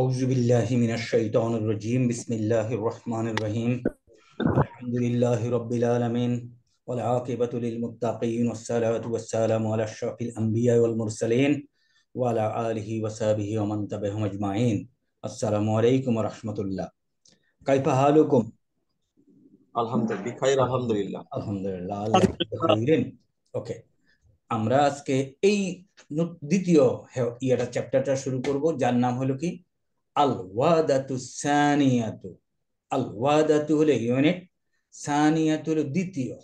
أعوذ بالله من الشيطان الرجيم بسم الله الرحمن الرحيم الحمد لله رب العالمين والعاقبة للمتقين والصلاة والسلام على أشرف الأنبياء والمرسلين وعلى آله وصحبه ومن تبعهم أجمعين السلام عليكم ورحمة الله كيف حالكم؟ আলহামদুলিল্লাহ খাইর আলহামদুলিল্লাহ। আলহামদুলিল্লাহ আল্লাহ খাইরিন। ওকে, আমরা আজকে এই দ্বিতীয় চ্যাপ্টারটা শুরু করব, যার নাম হলো কি আল ওয়াদাতু সানিয়াতু। আল ওয়াদাতু হলো ইউনিট, সানিয়াতু হলো দ্বিতীয়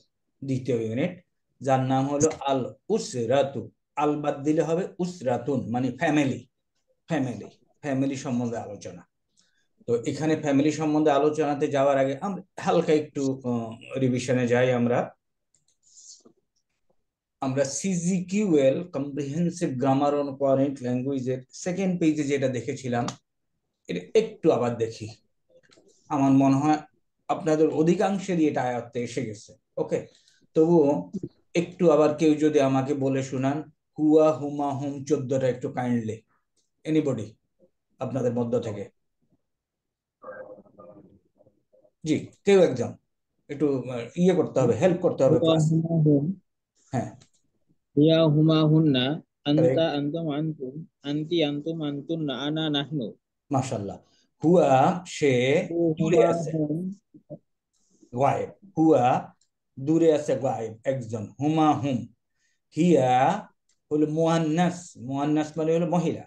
দ্বিতীয় ইউনিট, যার নাম হলো আল উসরাতু। আল বাদ দিলে হবে উসরাতুন, মানে ফ্যামিলি। ফ্যামিলি ফ্যামিলি সম্বন্ধে আলোচনা। তো এখানে ফ্যামিলি সম্বন্ধে আলোচনাতে যাওয়ার আগে আমরা হালকা একটু রিভিশনে যাই। আমরা আমরা CGQL comprehensive grammar on Quranic ল্যাঙ্গুয়েজের সেকেন্ড পেজে যেটা দেখেছিলাম, এটা একটু আবার দেখি। আমার মনে হয় আপনাদের অধিকাংশেরই এটা আয়ত্তে এসে গেছে। ওকে, তবুও একটু আবার কেউ যদি আমাকে বলে শুনান, হুয়া হুমা হুম 14টা একটু কাইন্ডলি, এনিবডি আপনাদের মধ্য থেকে। জি, কেউ একজন একটু ইয়ে করতে হবে, হেল্প করতে হবে হুয়া ক্লাস। হুমা হুম, হ্যাঁ, হিয়া হুমা হুন্না, আনতা correct. আনতুম আনতুম, আনতি আনতুম আনতুন্না, আনা নাহনু। মাশাল্লাহ। হুয়া সে হু দূরে হুমা আছে, হুম, গায়েব। হুয়া দূরে আছে, গায়েব একজন। হুমা হুম, হিয়া হলো মুয়ান্নাস। মুয়ান্নাস মানে হলো মহিলা।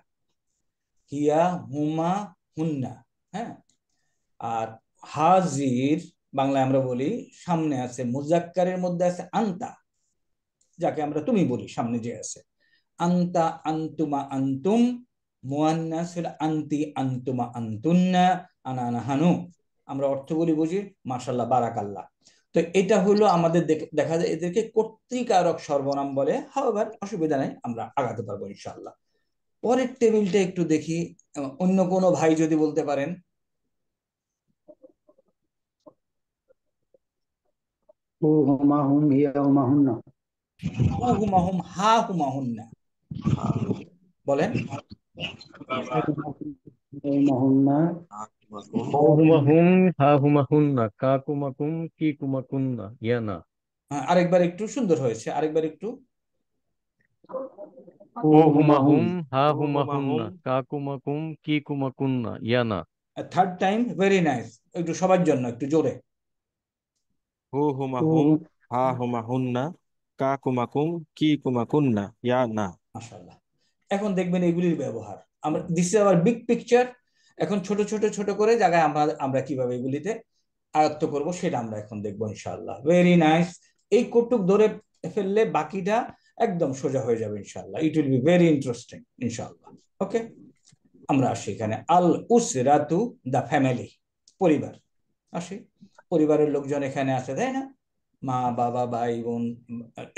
হিয়া হুমা হুন্না। হ্যাঁ, আর হাজির বাংলায় আমরা বলি সামনে আছে, মুজাক্কারের মধ্যে আছে আন্তা, যাকে আমরা তুমি বলি, সামনে যে আছে আন্তা আন্তুমা আন্তুম। মুয়ান্নাস হলো আন্তি আন্তুমা আন্তুন্না, আনা নাহানু। আমরা অর্থগুলি বুঝি, মাশাল্লাহ বারাকাল্লাহ। তো এটা হলো আমাদের দেখা যায় এদেরকে কর্তৃকারক সর্বনাম বলে। হাওয়ার অসুবিধা নাই, আমরা আগাতে পারবো ইনশাআল্লাহ। পরের টেবিলটা একটু দেখি, অন্য কোনো ভাই যদি বলতে পারেন। হু হুমা হুম হিয়া হুমা হুন্না। হু হুমা হুম হা হুমা হুন্না, বলেন। হু হুমা হুন্না। আহমাকুম। ও হুমা হুম হা হুমা হুন্না কা কুমা কুম কি কুমা কুন্না ইয়ানা। আরেকবার একটু সুন্দর হয়েছে, আরেকবার একটু। হু ও হুমা হুমা হুম। হুম হা ও হুমা হুমা হুম। হুন্না কা কুমা কুম কি কুমা কুন্না ইয়ানা। Third time, very nice. একটু সবার জন্য একটু জোরে। হু হুমা হু হুম। হুম। হা হুমা হুন্না। কা কুমাকুম কি কুমাকুন্না ইয়া না। মাশাআল্লাহ। এখন দেখবেন এগুলির ব্যবহার, আমরা this is our big picture. এখন ছোট ছোট ছোট করে জায়গায় আমরা আমরা কিভাবে এগুলিতে আয়ত্ত করব সেটা আমরা এখন দেখবো ইনশাআল্লাহ। Very nice. এই কটুক ধরে ফেললে বাকিটা একদম সোজা হয়ে যাবে ইনশাআল্লাহ। It will be very interesting ইনশাআল্লাহ। ওকে, আমরা আসি এখানে আল উসরাতু, দা ফ্যামিলি, পরিবার। আসি, পরিবারের লোকজন এখানে আছে, তাই না? মা বাবা ভাই বোন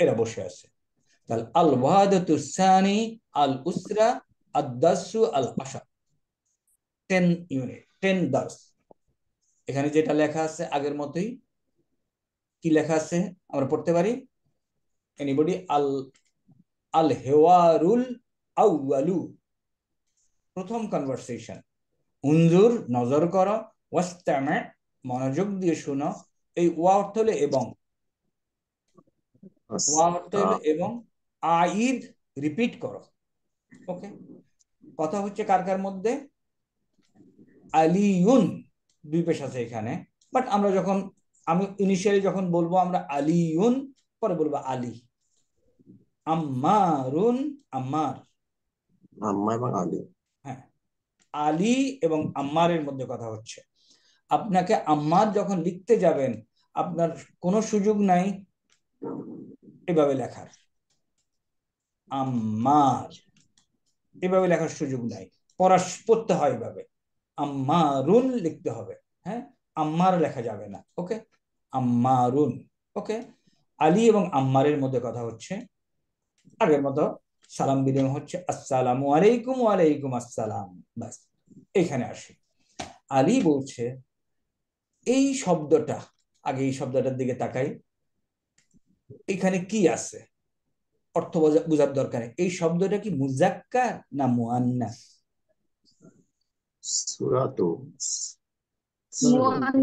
এরা বসে আছে। তাহলে আল ওয়াহাদাতু সানি আল উসরা আদ-দারসু আল আশা। 10 ইউনিট, 10 দার্স। এখানে যেটা লেখা আছে আগের মতোই। কি লেখা আছে আমরা পড়তে পারি? এনিবডি? আল আল হেওয়ারুল আউয়ালু, প্রথম কনভারসেশন। উনজুর নজর করো, ওয়াস্তামে মনোযোগ দিয়ে শুনো। এই ওয়া অর্থ হলো এবং, ওয়া অর্থ হলো এবং, আইদ রিপিট করো। ওকে, কথা হচ্ছে কার কার মধ্যে? আলিউন, দুই পেশ আছে এখানে। বাট আমরা যখন, আমি ইনিশিয়ালি যখন বলবো আমরা আলিউন, পরে বলবো আলী। আম্মারুন, আম্মার। আম্মা এবং আলী। হ্যাঁ, আলী এবং আম্মারের মধ্যে কথা হচ্ছে। আপনাকে আম্মার যখন লিখতে যাবেন, আপনার কোনো সুযোগ নাই এভাবে লেখার। আম্মার এভাবে লেখার সুযোগ নাই, পড়তে হয় এভাবে। আম্মারুন লিখতে হবে। হ্যাঁ, আম্মার লেখা যাবে না। ওকে, আম্মারুন। ওকে, আলী এবং আম্মারের মধ্যে কথা হচ্ছে। আগের মতো সালাম বিনিময় হচ্ছে, আসসালামু আলাইকুম, ওয়ালাইকুম আসসালাম। বাস, এখানে আসি। আলী বলছে এই শব্দটা, আগে এই শব্দটার দিকে তাকাই, এখানে কি আছে অর্থ বোঝার দরকার। এই শব্দটা কি মুজাক্কার না মুআন্নাস? সুরাতু মুয়ান্নাস।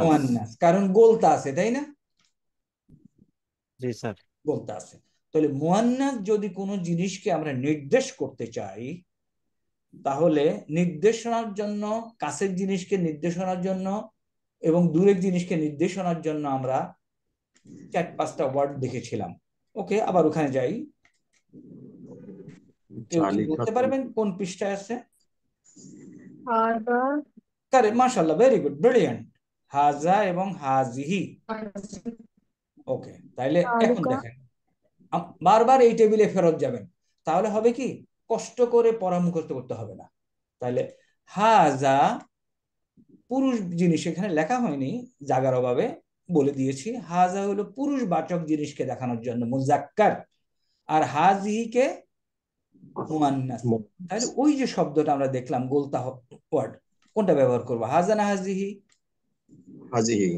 মুয়ান্নাস, কারণ গোলতা আছে তাই না, জি স্যার। গোলতা আছে। তাহলে মুয়ান্নাস যদি কোনো জিনিসকে আমরা নির্দেশ করতে চাই, তাহলে নির্দেশনার জন্য, কাছের জিনিসকে নির্দেশনার জন্য এবং দূরের জিনিসকে নির্দেশনার জন্য আমরা 4-5টা ওয়ার্ড দেখেছিলাম। ওকে, আবার ওখানে যাই। কেউ কি বলতে পারবেন কোন পৃষ্ঠায় আছে? কারেক্ট, মাশাআল্লাহ, ভেরি গুড, ব্রিলিয়ান্ট। হাজা এবং হাজিহি। ওকে, তাইলে এখন দেখেন, বারবার এই টেবিলে ফেরত যাবেন, তাহলে হবে কি, কষ্ট করে পড়া মুখস্থ করতে হবে না। তাহলে হাজা পুরুষ জিনিস, এখানে লেখা হয়নি জাগার অভাবে, বলে দিয়েছি। হাজা হলো পুরুষবাচক জিনিসকে দেখানোর জন্য মুজাক্কার, আর হাজিহিকে মুয়ান্নাস। তাহলে ওই যে শব্দটা আমরা দেখলাম গোলতা ওয়ার্ড, কোনটা ব্যবহার করবো, হাজা না হাজিহি? হাজিহি।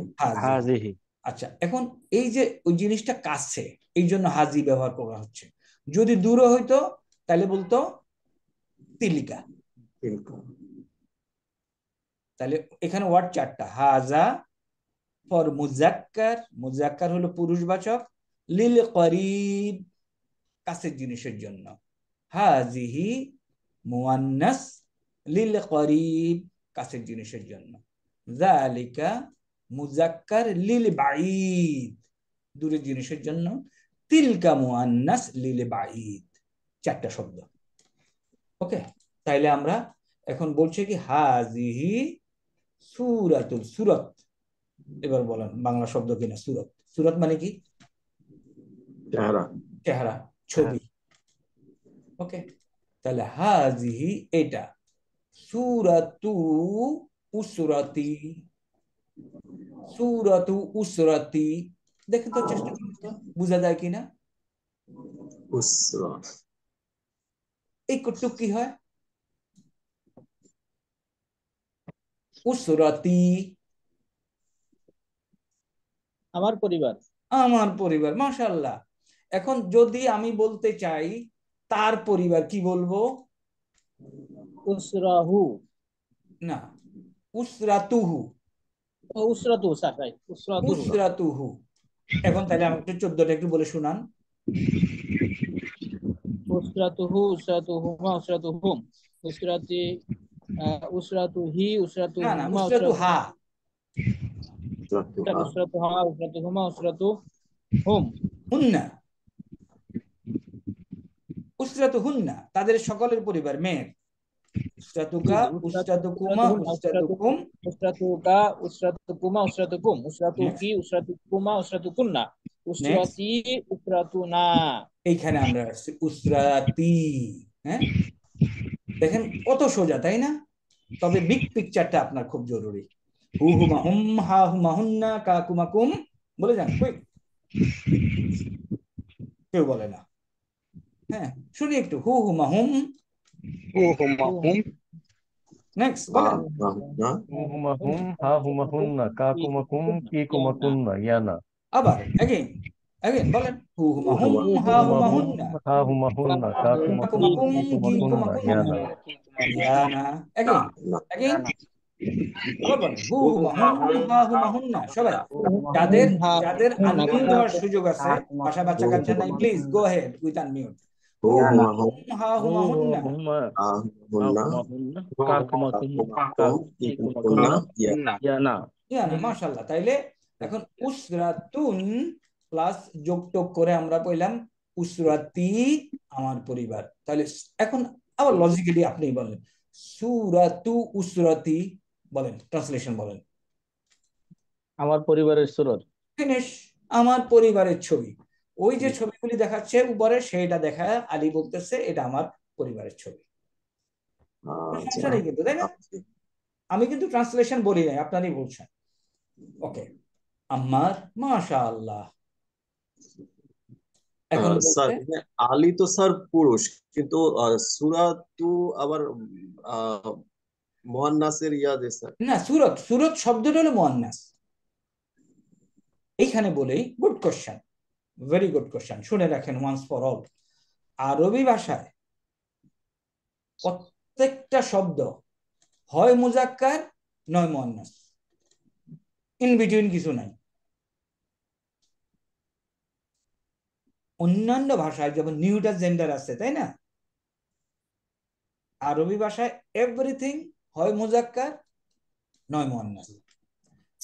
হাজিহি। আচ্ছা, এখন এই যে ওই জিনিসটা কাছে, এই জন্য হাজি ব্যবহার করা হচ্ছে। যদি দূরে হইতো তাহলে বলতো তিলিকা। তাহলে এখানে ওয়ার্ড 4টা। হাজা ফর মুজাক্কার, মুজাক্কার হলো পুরুষবাচক, লিল করিব কাছের জিনিসের জন্য, হাজিহি মুয়ান্নাস লিল করিব কাছের জিনিসের জন্য, যালিকা মুজাক্কার লিল বাঈদ দূরের জিনিসের জন্য, তিলকা মুয়ান্নাস লিল বাঈদ। 4টা শব্দ। ওকে, তাইলে আমরা এখন বলছি কি, হাজিহি সূরাতুল, সূরত। এবার বলেন বাংলা শব্দ কিনা সূরত। সূরত মানে কি? চেহারা। চেহারা, ছবি। ওকে, তাহলে হাজিহি এটা, সূরাতু উসরাতি, সূরাতু উসরাতি। দেখেন তো, চেষ্টা করুন তো বোঝা যায় কিনা। উসরা। এই কটুক কি হয়, উসরাতি, আমার পরিবার। আমার পরিবার, মাশাআল্লাহ। এখন যদি আমি বলতে চাই তার পরিবার, কি বলবো? উসরাহু। না, উসরাতুহু। উসরাতু স্যার, রাইট, উসরাতু। উসরাতুহু। এখন তাহলে আমাকে একটু 14টা একটু বলে শোনান। উসরাতুহু, উসরাতুহুমা, উসরাতুহুম, উসরাতি, উসরাতুহি, না না, উসরাতুহুমা, উসরাতুহা। উসরাতুহা, উসরাতুহুমা, উসরাতুহুম। হুন্না, উসরাতুহুন্না তাদের সকলের পরিবার, মেয়ের। উসরাতুকা, উসরাতুকুমা, উসরাতুকুম। উসরাতুকা, উসরাতুকুমা, উসরাতুকুম, উসরাতুকি, উসরাতুকুমা, উসরাতুকুন্না, নেক্সট, উসরাতি, উসরাতুনা। এইখানে আমরা আসছি উসরাতি। হ্যাঁ, দেখেন কত সোজা, তাই না? তবে বিগ পিকচারটা আপনার খুব জরুরি। হু হুমা হুম, হা হুমা হুন্না, কা কুমা কুম। বলে যান, কুইক। কেউ বলে না। হ্যাঁ, শুনি একটু, হু হুমা হুম। নেক্সট বলেন। হুমাহুম হা হুমাহুন্না কা কুমাকুম কি কুমাকুন্না ইয়ানা। আবার এগেইন, এগেইন বলেন, হু হুমা হুম, হা হুমা হুমাহুম হুন্না, হা হুমাহুন্না কা কা কুমাকুম কুমা কুম, কি কি কুমা কুমাকুন্না কুন্না, ইয়ানা। ইয়ানা। এগেইন, এগেইন, আবার বলেন, হু হুমা হুম, হা হুমা হুন্না। সবাই যাদের যাদের আনমিউট হওয়ার সুযোগ আছে, বাসা বাচ্চা কাচ্চা নাই, please go head with unmute. হু হুমা হুম, হা হুমা হুন্না, হুমা হা হুমাহুন্না কা কুমাকুম কি কুমাকুন্না ইয়ানা। ইয়ানা। মাশাআল্লাহ। তাইলে এখন উসরাতুন প্লাস যোগ টোগ করে আমরা কইলাম উসরাতি, আমার পরিবার। তাহলে এখন আবার লজিক্যালি আপনি বলেন, সূরাতু উসরাতি, বলেন, ট্রান্সলেশন বলেন। আমার পরিবারের সুরত। ফিনিশ, আমার পরিবারের ছবি। ওই যে ছবিগুলি দেখাচ্ছে উপরে, সেটা দেখা আলী বলতেছে এটা আমার পরিবারের ছবি। সমস্যা নেই কিন্তু, তাই না? আমি কিন্তু ট্রান্সলেশন বলি নাই, আপনারই বলছেন। ওকে, আম্মার, মাশাআল্লাহ। এখন স্যার, আলী তো স্যার পুরুষ, কিন্তু সুরাতু আবার মুয়ান্নাসের ইয়াদে স্যার। না, সুরত, সুরত শব্দটা হলো মুয়ান্নাস। এইখানে বলেই, good question, very good question. শুনে রাখেন ওয়ান্স ফর অল, আরবি ভাষায় প্রত্যেকটা শব্দ হয় মুজাক্কার নয় মুয়ান্নাস, ইন বিটুইন কিছু নাই। অন্যান্য ভাষায় যেমন নিউটার জেন্ডার আছে, তাই না? আরবি ভাষায় এভরিথিং হয় মুজাক্কার নয় মুয়ান্নাস।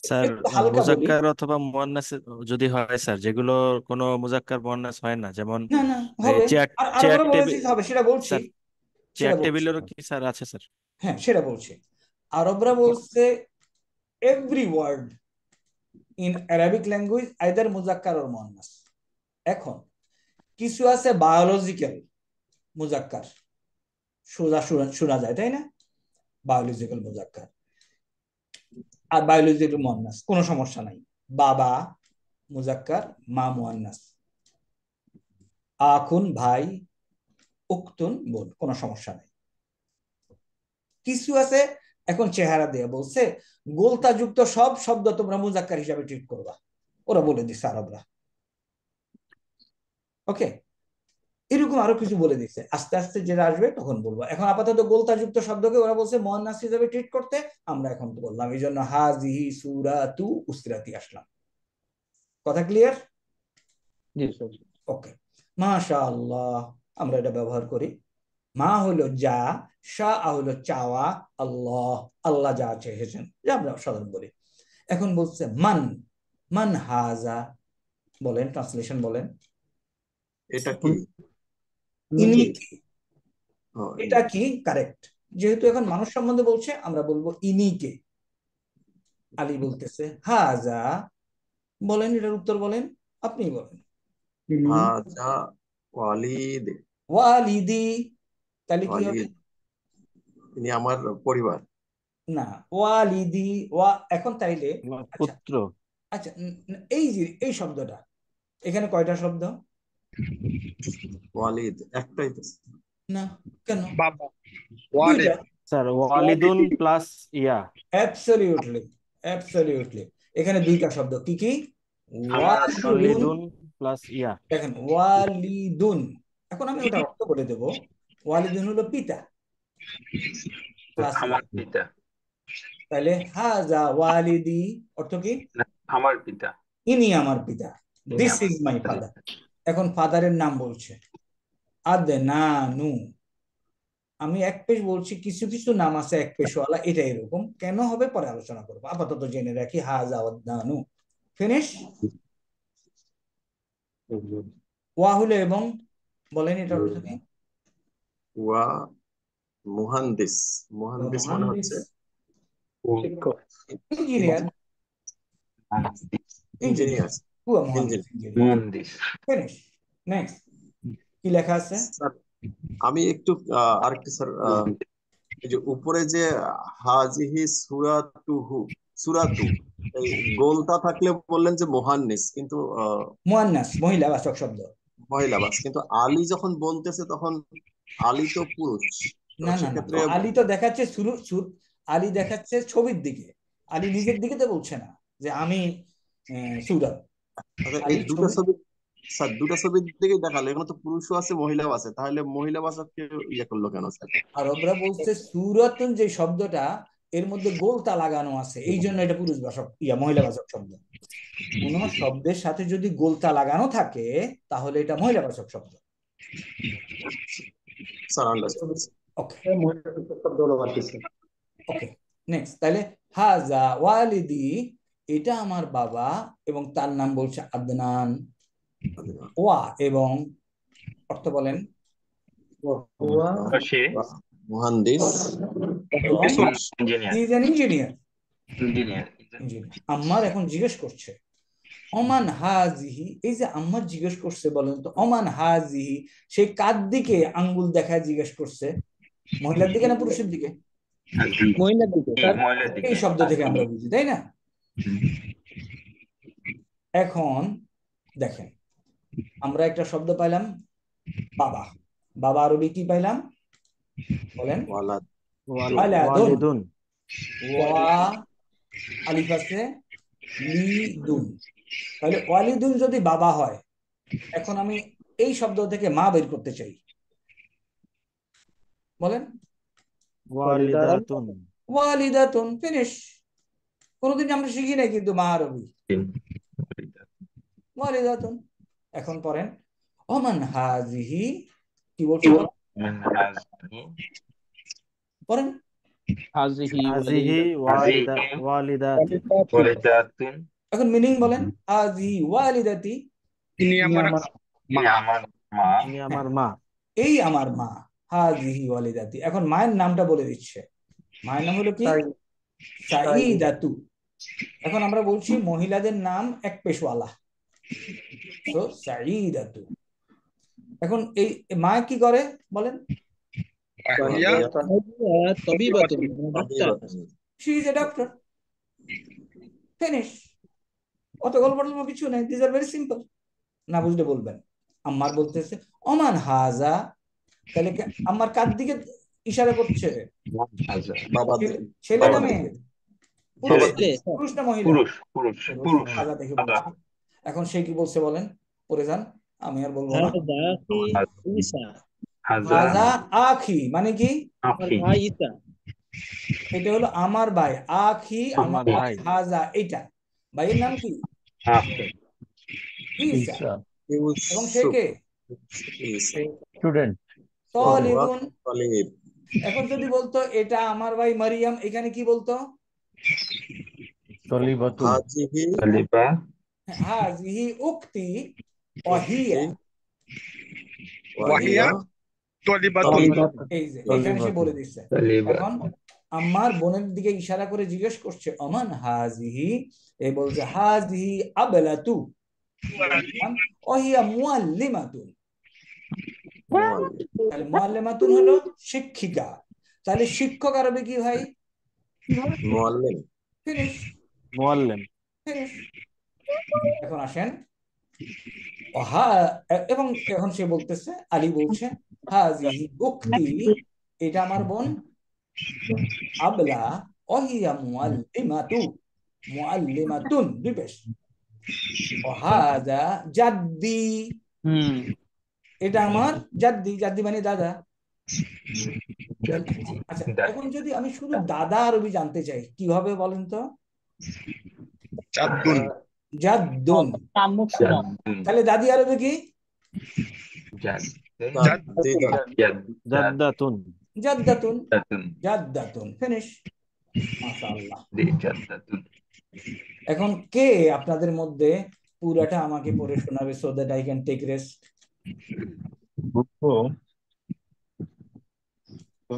স্যার একটু হালকা বলি। মুজাক্কার অথবা মুয়ান্নাস যদি হয় স্যার, যেগুলো কোনো মুজাক্কার মুয়ান্নাস হয় না, যেমন না না এই হবে, চেয়ার আর চেয়ার আরবরা বলেছি টেবিল হবে, সেটা বলছি, স্যার, চেয়ার সেটা বলছি। টেবিলেরও কি স্যার আছে স্যার? হ্যাঁ সেটা বলছি। আরবরা বলছে every word in Arabic language either মুজাক্কার অর মুয়ান্নাস। এখন কিছু আছে বায়োলজিক্যাল মুজাক্কার, সোজা শোনা যায়, তাই না? বায়োলজিক্যাল মুজাক্কার আর বায়োলজিক্যাল মুয়ান্নাস, কোনো সমস্যা নাই। বাবা মুজাক্কার, মা মুয়ান্নাস, আখুন ভাই, উক্তুন বোন, কোনো সমস্যা নাই। কিছু আছে এখন চেহারা দিয়ে বলছে গোলতাযুক্ত সব শব্দ তোমরা মুজাক্কার হিসাবে ট্রিট করবা, ওরা বলে দিচ্ছে আরবরা। ওকে, এরকম আরো কিছু বলে দিচ্ছে, আস্তে আস্তে যেটা আসবে তখন বলবো। এখন আপাতত গোলতাযুক্ত শব্দকে ওরা বলছে মুয়ান্নাস হিসাবে ট্রিট করতে, আমরা এখন বললাম, এই জন্য হাজিহি সূরাতু উসরাতি আসলাম। কথা ক্লিয়ার? জি স্যার। ওকে, মাশাআল্লাহ, আমরা এটা ব্যবহার করি। মা হলো যা, শাহ হলো চাওয়া, আল্লাহ আল্লাহ যা চেয়েছেন, যা আমরা সাধারণ বলি। এখন বলছে মান, মান হাজা, বলেন ট্রান্সলেশন বলেন। এটা কি? ইনি কি? কি, ও, এটা কি কারেক্ট। যেহেতু এখন মানুষ সম্বন্ধে বলছে, আমরা বলবো ইনি কে। আলী বলতেছে হাজা, বলেন এটার উত্তর বলেন, আপনি বলেন। ইনি হাজা ওয়ালিদ, ওয়ালিদি, তাহলে কি হবে? ওয়ালিদ ইনি আমার পরিবার। না, ওয়ালিদি এখন তাইলে আমার আচ্ছা পুত্র। আচ্ছা, এই যে এই শব্দটা এখানে কয়টা শব্দ? ওয়ালিদ একটাই তো। না, কেন? বাবা ওয়ালিদ দুইটা। স্যার ওয়ালিদুন প্লাস ইয়া। অ্যাবসলিউটলি, অ্যাবসলিউটলি, এখানে দুইটা শব্দ। কি কি? ওয়ালিদুন, ওয়ালিদুন প্লাস ইয়া। দেখেন ওয়ালিদুন। এখন আমি ওটা অর্থ বলে দেব। ওয়ালিদুন হলো পিতা, প্লাস আমার পিতা, তাহলে হাজা ওয়ালিদি অর্থ কি? না, আমার পিতা, ইনি আমার পিতা, তিনি দিস আমার ইজ মাই ফাদার। এখন ফাদারের নাম বলছে আদনানু। আমি এক পেশ বলছি, কিছু কিছু নাম আছে এক পেশওয়ালা, এটা এরকম কেন হবে পরে আলোচনা করবো, আপাতত জেনে রাখি হাজা আদনানু। ফিনিশ। ওয়া হলো এবং, বলেন এটা অর্থ কি? ওয়া মুহান্দিস, মুহান্দিস মানে হচ্ছে শিক্ষক, ইঞ্জিনিয়ার, ইঞ্জিনিয়ার। হুয়া মুহান্দিস, ইঞ্জিনিয়ার। মুহান্দিস। ফিনিশ। নেক্সট কি লেখা আছে? স্যার আমি একটু আরেকটু স্যার, এই যে উপরে যে হাজিহি সুরাতুহু, সুরাতু, এই গোলটা থাকলে বললেন যে মুহান্নিস, কিন্তু মুয়ান্নাস মহিলা বাচক শব্দ। মহিলা বাস, কিন্তু আলী যখন বলতেছে তখন আলী তো পুরুষ, তো না না না, সেক্ষেত্রে আলী তো দেখাচ্ছে আলী দেখাচ্ছে ছবির দিকে, আলী নিজের দিকে তো বলছে না যে আমি সুরাত। এই আলী দুটো ছবি, ছবি, স্যার দুটো ছবির দিকেই দেখালো, এখানে তো পুরুষও আছে মহিলাও আছে, তাহলে মহিলা বাচককে ইয়ে করলো কেন স্যার? আরবরা বলছে সুরাতুন যে শব্দটা এর মধ্যে গোলতা লাগানো আছে, এই জন্য এটা পুরুষ বাচক মহিলা বাচক শব্দ। কোন শব্দের সাথে যদি গোলতা লাগানো থাকে তাহলে এটা মহিলা বাচক শব্দ। Sir understood. ওকে শব্দ হলো বাড়তেছে। ওকে, নেক্সট। তাহলে হাজা ওয়ালিদি, এটা আমার বাবা, এবং তার নাম বলছে আদনান। ওয়া এবং, অর্থ বলেন। হুয়া সে মুহান্দিস, এবং engineer, he is an engineer. Engineer. আম্মার এখন জিজ্ঞেস করছে অমান হাজিহি, এই যে আম্মার জিজ্ঞেস করছে, বলেন তো অমান হাজিহি, সেই কার দিকে আঙ্গুল দেখায় জিজ্ঞেস করছে? মহিলার দিকে না পুরুষের দিকে? মহিলার দিকে স্যার। মহিলার দিকে। এই শব্দ থেকে আমরা বুঝি, তাই না? এখন দেখেন, আমরা একটা শব্দ পাইলাম বাবা। বাবা আরবি কি পাইলাম বলেন? ওয়ালাদ, ওয়ালিদুন। ওয়া আলিফ আছে, লিদুন। তাহলে ওয়ালিদুন যদি বাবা হয়, এখন আমি এই শব্দ থেকে মা বের করতে চাই, বলেন। ওয়ালিদাতুন। ওয়ালিদাতুন, ফিনিশ। কোনোদিন আমরা শিখি নাই কিন্তু মা আরবি। ওয়ালিদাতুন। এখন পড়েন ওমান হাজিহি, কি বলছে বলেন? من هذه পড়েন। হাজিহি হাজিহি ওয়ালিদাতি। والدات এখন মিনিং বলেন। হাজিহি ওয়ালিদাতি, ইনি ইনি আমার আমার إني আমার মা ইনি আমার মা। এই আমার মা। হাজিহি ওয়ালিদাতি। এখন মায়ের নামটা বলে দিচ্ছে। মায়ের নাম হলো কি? সাইদাতু। এখন আমরা বলছি মহিলাদের নাম এক পেশওয়ালা, তো সাইদাতু। এখন এই মা কি করে বলেন? ইয়া তবিবাতুন, ডাক্তার। She is a doctor, finish. অত গল্প টল্প কিছু নেই, দিস আর ভেরি সিম্পল। না বুঝলে বলবেন। আম্মার বলতেছে ওমান হাজা, তাহলে আম্মার কার দিকে ইশারা করছে? هذا বাবা ছেলে না বাবা মেয়ে? বাবা ছেলে, পুরুষ না মহিলা? পুরুষ পুরুষ পুরুষ হাজা দেখে বলছে। এখন সে কি বলছে বলেন, পড়ে যান, আমি আর বলবো না। হাজা আখি ঈসা, هذا হাজা আখি মানে কি? আমার أخي ভাই ঈসা। এটা হলো আমার ভাই। আখি আমার আমার ভাই। হাজা এটা। ভাইয়ের নাম কি? أخي ঈসা। ঈসা এবং সে কে? স্টুডেন্ট। তালিবুন। তালিব এখন যদি বলতো এটা আমার ভাই মারিয়াম, এখানে কি বলতো? তলিবাতুন। হাজিহি طالبة হাজিহি উক্তি ওয়াহিয়া। ওয়াহিয়া তলিবাতুন। এই যে এখানে সে বলে দিচ্ছে। طالبة এখন আমার বোনের দিকে ইশারা করে জিজ্ঞেস করছে অমান হাজিহি, এই বলছে হাজিহি আবলাতু ওয়াহিয়া মুআল্লিমাতুন। তাহলে মুআল্লিমাতুন হলো শিক্ষিকা। তাহলে শিক্ষক আরবি কি ভাই? মুআল্লিম ফিনিশ, মুআল্লিম। ফিনিশ। এখন আসেন এবং এখন সে বলতেছে, আলী বলছে হাজিহি উক্তি, এটা আমার বোন। আবলা ওয়াহিয়া মুআল্লিমাতুন দুই পেশ। ওয়াহাদা জাদ্দি, এটা আমার জাদ্দি। জাদ্দি মানে দাদা। আচ্ছা, এখন যদি আমি শুধু দাদা আরবি জানতে চাই কিভাবে বলেন তো? চাঁদুন জাদ্দুন। মুখ শোনাও। তাহলে দাদি আরবি কি? জাদ্দাতুন। জাদ্দাতুন। জাদ্দাতুন, ফিনিশ। মাশাআল্লাহ। এখন কে আপনাদের মধ্যে পুরাটা আমাকে পড়ে শোনাবে, so that I can take rest?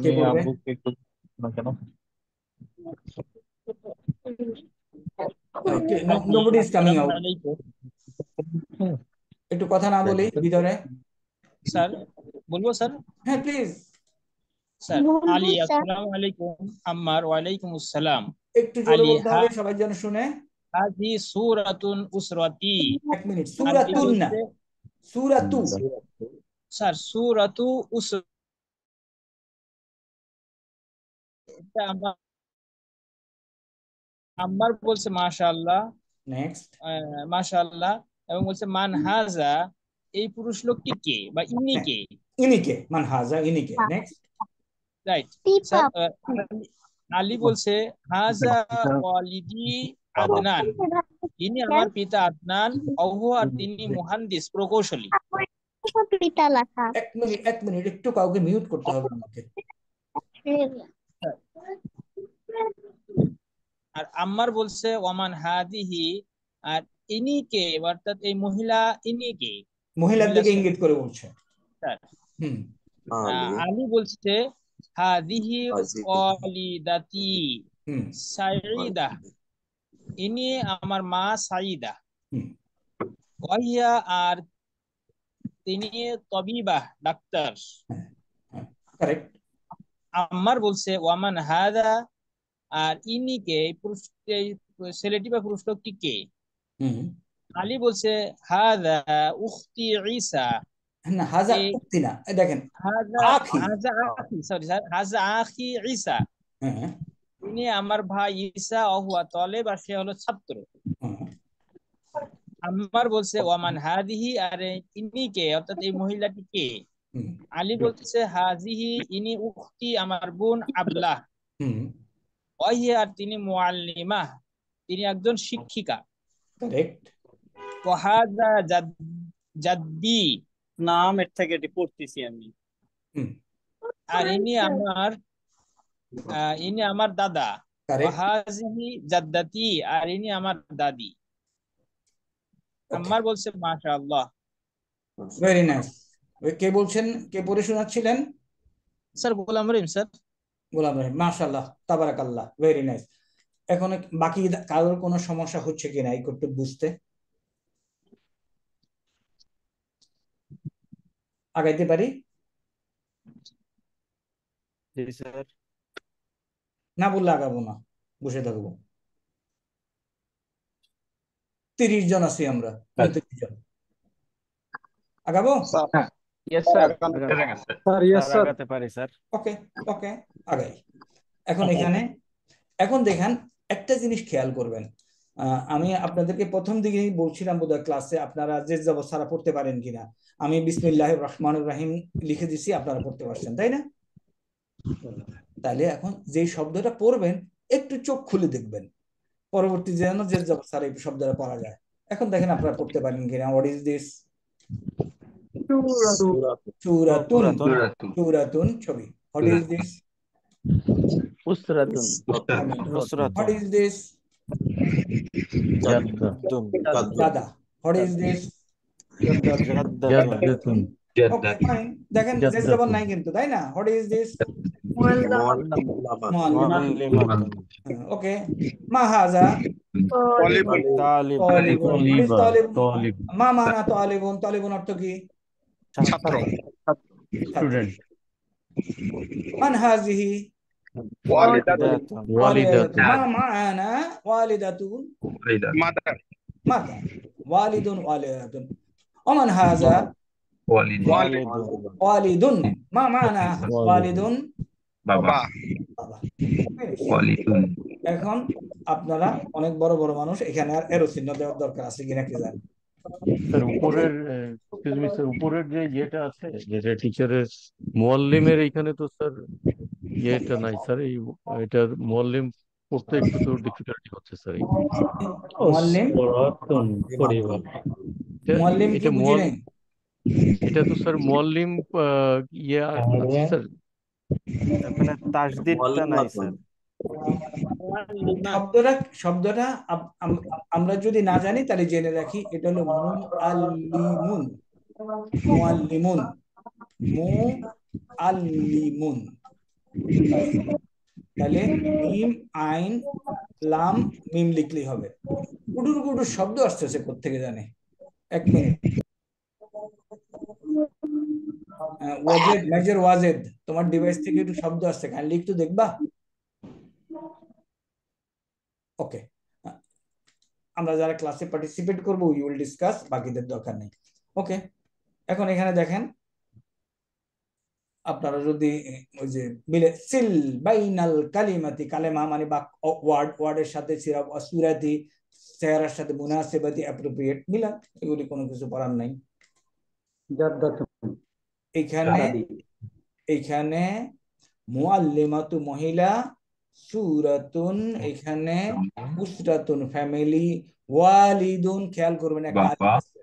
কে বলবে? Nobody is coming out. একটু কথা না বলি ভিতরে। স্যার বলবো স্যার? হ্যাঁ প্লিজ। স্যার আলী আসসালামু আলাইকুম। আম্মার ওয়ালাইকুম আসসালাম। একটু জোরে বলতে হবে সবাই যেন শুনে। হাজি সূরাতুন উসরাতি। এক মিনিট, সূরাতুন না, সূরাতু। স্যার সূরাতু আম্মার বলছে মাশাআল্লাহ, নেক্সট মাশাআল্লাহ, এবং বলছে মান হাজা, এই পুরুষ লোকটি কে বা ইনি কে? ইনি কে, মান হাজা ইনি কে। Next write. আলী বলছে হাজা ওয়ালিদি আদনান, ইনি আমার পিতা আদনান, আর তিনি মুহান্দিস, প্রকৌশলী। এক মিনিট একটু কাউকে মিউট করতে হবে আমাকে। আর আম্মার বলছে ওয়ামান হাদিহি, আর ইনি কে, অর্থাৎ এই মহিলা ইনি কে? মহিলার দিকে ইঙ্গিত করে বলছে। আলী বলছে হাদিহি ওয়ালিদাতি সাইদা, ইনি আমার মা সাইদা। ওয়াহিয়া, আর তিনি তবিবা, ডাক্তার। কারেক্ট। আম্মার বলছে ওয়ামান হাদা, আর ইনি কে, পুরুষ, ছেলেটি বা পুরুষ লোকটি কে? আলী বলছে হাদা উখতি ঈসা। না, হাজা উক্তি না, দেখেন হাজা আখি, সরি স্যার, হাজা আখি ঈসা, ইনি আমার ভাই ঈসা, হুয়া তালিব, আর সে হলো ছাত্র। আম্মার বলছে ওয়ামান হাদিহি, আর ইনি কে, অর্থাৎ এই মহিলাটি কে? আলী বলতেছে হাজিহি, ইনি উখতি, আমার বোন আবলা। ওয়াহিয়া আর তিনি মুআল্লিমা, তিনি একজন শিক্ষিকা। কারেক্ট। ওয়াহাদা জাদ্দি, নাম এর থেকে এটি পড়তেছি আমি। আর ইনি আমার দাদা। কারেক্ট। ওয়াহাজিহি জাদ্দাতি, আর ইনি আমার দাদি। আম্মার বলছে মাশাআল্লাহ। Very nice. কে বলছেন, কে পড়ে শোনাচ্ছিলেন? স্যার গোলাম রহিম স্যার। গোলাম রহিম, মাশাআল্লাহ, তাবারাকাল্লাহ, ভেরি নাইস। এখন বাকি কারোর কোনো সমস্যা হচ্ছে কিনা এই করতে বুঝতে? আগাইতে পারি? জি স্যার। না বললে আগাবো না, বসে থাকবো। 30 জন আছি আমরা, 29 জন। আগাবো? Yes sir. Sir yes sir sir. আগাতে পারি স্যার। ওকে ওকে, আগাই। এখন দেখেন একটা জিনিস খেয়াল করবেন। আমি আপনাদেরকে প্রথম দিকেই বলছিলাম বোধহয় ক্লাসে, আপনারা যে সারা পড়তে পারেন কিনা। আমি বিসমিল্লাহির রহমানির রহিম লিখে দিছি, আপনারা পড়তে পারছেন তাই না? তাহলে এখন যে শব্দটা পড়বেন একটু চোখ খুলে দেখবেন, পরবর্তী যেন যে সারা এই শব্দটা পড়া যায়। এখন দেখেন আপনারা পড়তে পারেন কিনা। What is this? সূরাতুন। সূরাতুন ছবি। What is this? উসরাতুন। What is this? Dada. What is this? জাদ্দাতুন। Okay, fine. দেখেন জেদ জবর নাই কিন্তু, তাই না? What is this? মুআল্লিমাতুন। Okay. মা হাযা? তালিবুন। তালিবুন। What is Talib? তালিব। মা মানা তালিবুন? তালিবুন অর্থ কি? ছাত্র। স্টুডেন্ট। মান হাযিহি? ওয়ালিদাতুন। ওয়ালিদাতুন। মা মা'ানা ওয়ালিদাতুন? মাদার। মাতা। ওয়ালিদুন ওয়ালিদাতুন। ওমান হাযা? ওয়ালিদুন। মা মা'ানা ওয়ালিদুন? বাবা। এখন আপনারা অনেক বড় বড় মানুষ, এখানে আর এরো চিহ্ন দেওয়ার দরকার আছে কিনা কি জানেন? স্যার উপরের স্যার উপরের যে ইয়েটা আছে, যেটা টিচারের মুআল্লিমের, এইখানে তো স্যার ইয়েটা নাই স্যার। এটা মুআল্লিম পড়তে একটু তো ডিফিকাল্টি হচ্ছে স্যার। মুআল্লিম মুআল্লিম কি বুঝি নাই? এটা তো স্যার মুআল্লিম ইয়ে আছে স্যার। এখানে তাসদীদটা নাই স্যার। শব্দটা আমরা যদি না জানি তাহলে জেনে রাখি, এটা হলো মুআল্লিমুন। মুআল্লিমুন, মুআল্লিমুন। তাহলে মিম আইন লাম মিম লিখলেই হবে। গুডুর গুডুর শব্দ আসতেছে কোত্থেকে জানে? এক মিনিট। ওয়াজেদ, মেজর ওয়াজেদ, তোমার ডিভাইস থেকে একটু শব্দ আসছে, কাইন্ডলি একটু দেখবা? ওকে, আমরা যারা ক্লাসে পার্টিসিপেট করবো উই উইল ডিসকাস, বাকিদের দরকার নেই। ওকে, এখন এখানে দেখেন, আপনারা যদি ওই যে মিলে সিল বাইনাল কালিমাতি, কালেমা মানে ওয়ার্ডের সাথে সুরাতি চেহারার সাথে মুনাসিবাতি অ্যাপ্রোপ্রিয়েট মিলান, এগুলি কোনো কিছু পড়ার নাই। এইখানে মুআল্লিমাতু মহিলা, সূরাতুন এখানে উসরাতুন ফ্যামিলি, ওয়ালিদুন খেয়াল করবেন একটা আলিফ আছে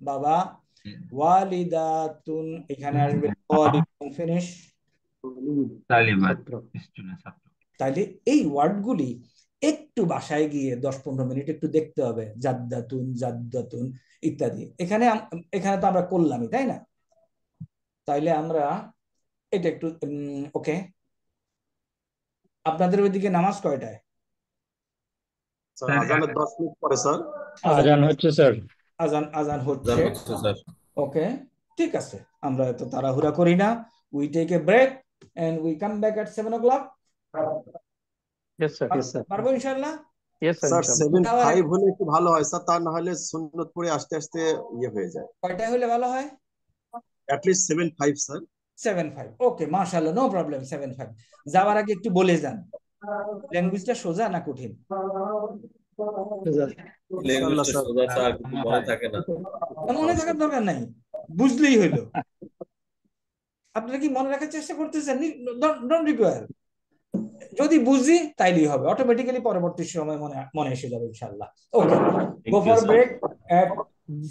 বাবা, ওয়ালিদাতুন এখানে আসবে ওয়ালিদুন ফিনিশ তাইলে এই ওয়ার্ডগুলি একটু বাসায় গিয়ে 10-15 মিনিট একটু দেখতে হবে, জাদ্দাতুন জাদ্দাতুন ইত্যাদি। এখানে তো আমরা করলামই, তাই না? তাইলে আমরা এটা একটু ওকে। আপনাদের ওইদিকে নামাজ কয়টায়? আজানের 10 মিনিট পরে স্যার। আজান হচ্ছে স্যার। আজান হচ্ছে স্যার। ওকে, ঠিক আছে, আমরা এত তাড়াহুড়া করি না। We take a break and we come back at 7 o'clock. Yes sir. পারবো ইনশাআল্লাহ? Yes sir sir. 7:05 হলে একটু ভালো হয় স্যার, তা না হলে সুন্নত পড়ে আসতে আসতে ইয়ে হয়ে যায়। কয়টায় হলে ভালো হয়? At least 7:05 sir. 7:05 ওকে, মাশাআল্লাহ, নো প্রবলেম। 7:05 যাওয়ার আগে একটু বলে যান, ল্যাঙ্গুয়েজটা সোজা না কঠিন? মনে থাকার দরকার নাই, বুঝলেই হইলো। আপনারা কি মনে রাখার চেষ্টা করতেছেন? Don't require. যদি বুঝি তাইলেই হবে, অটোমেটিক্যালি পরবর্তী সময় মনে মনে এসে যাবে ইনশাআল্লাহ। Okay, go for break at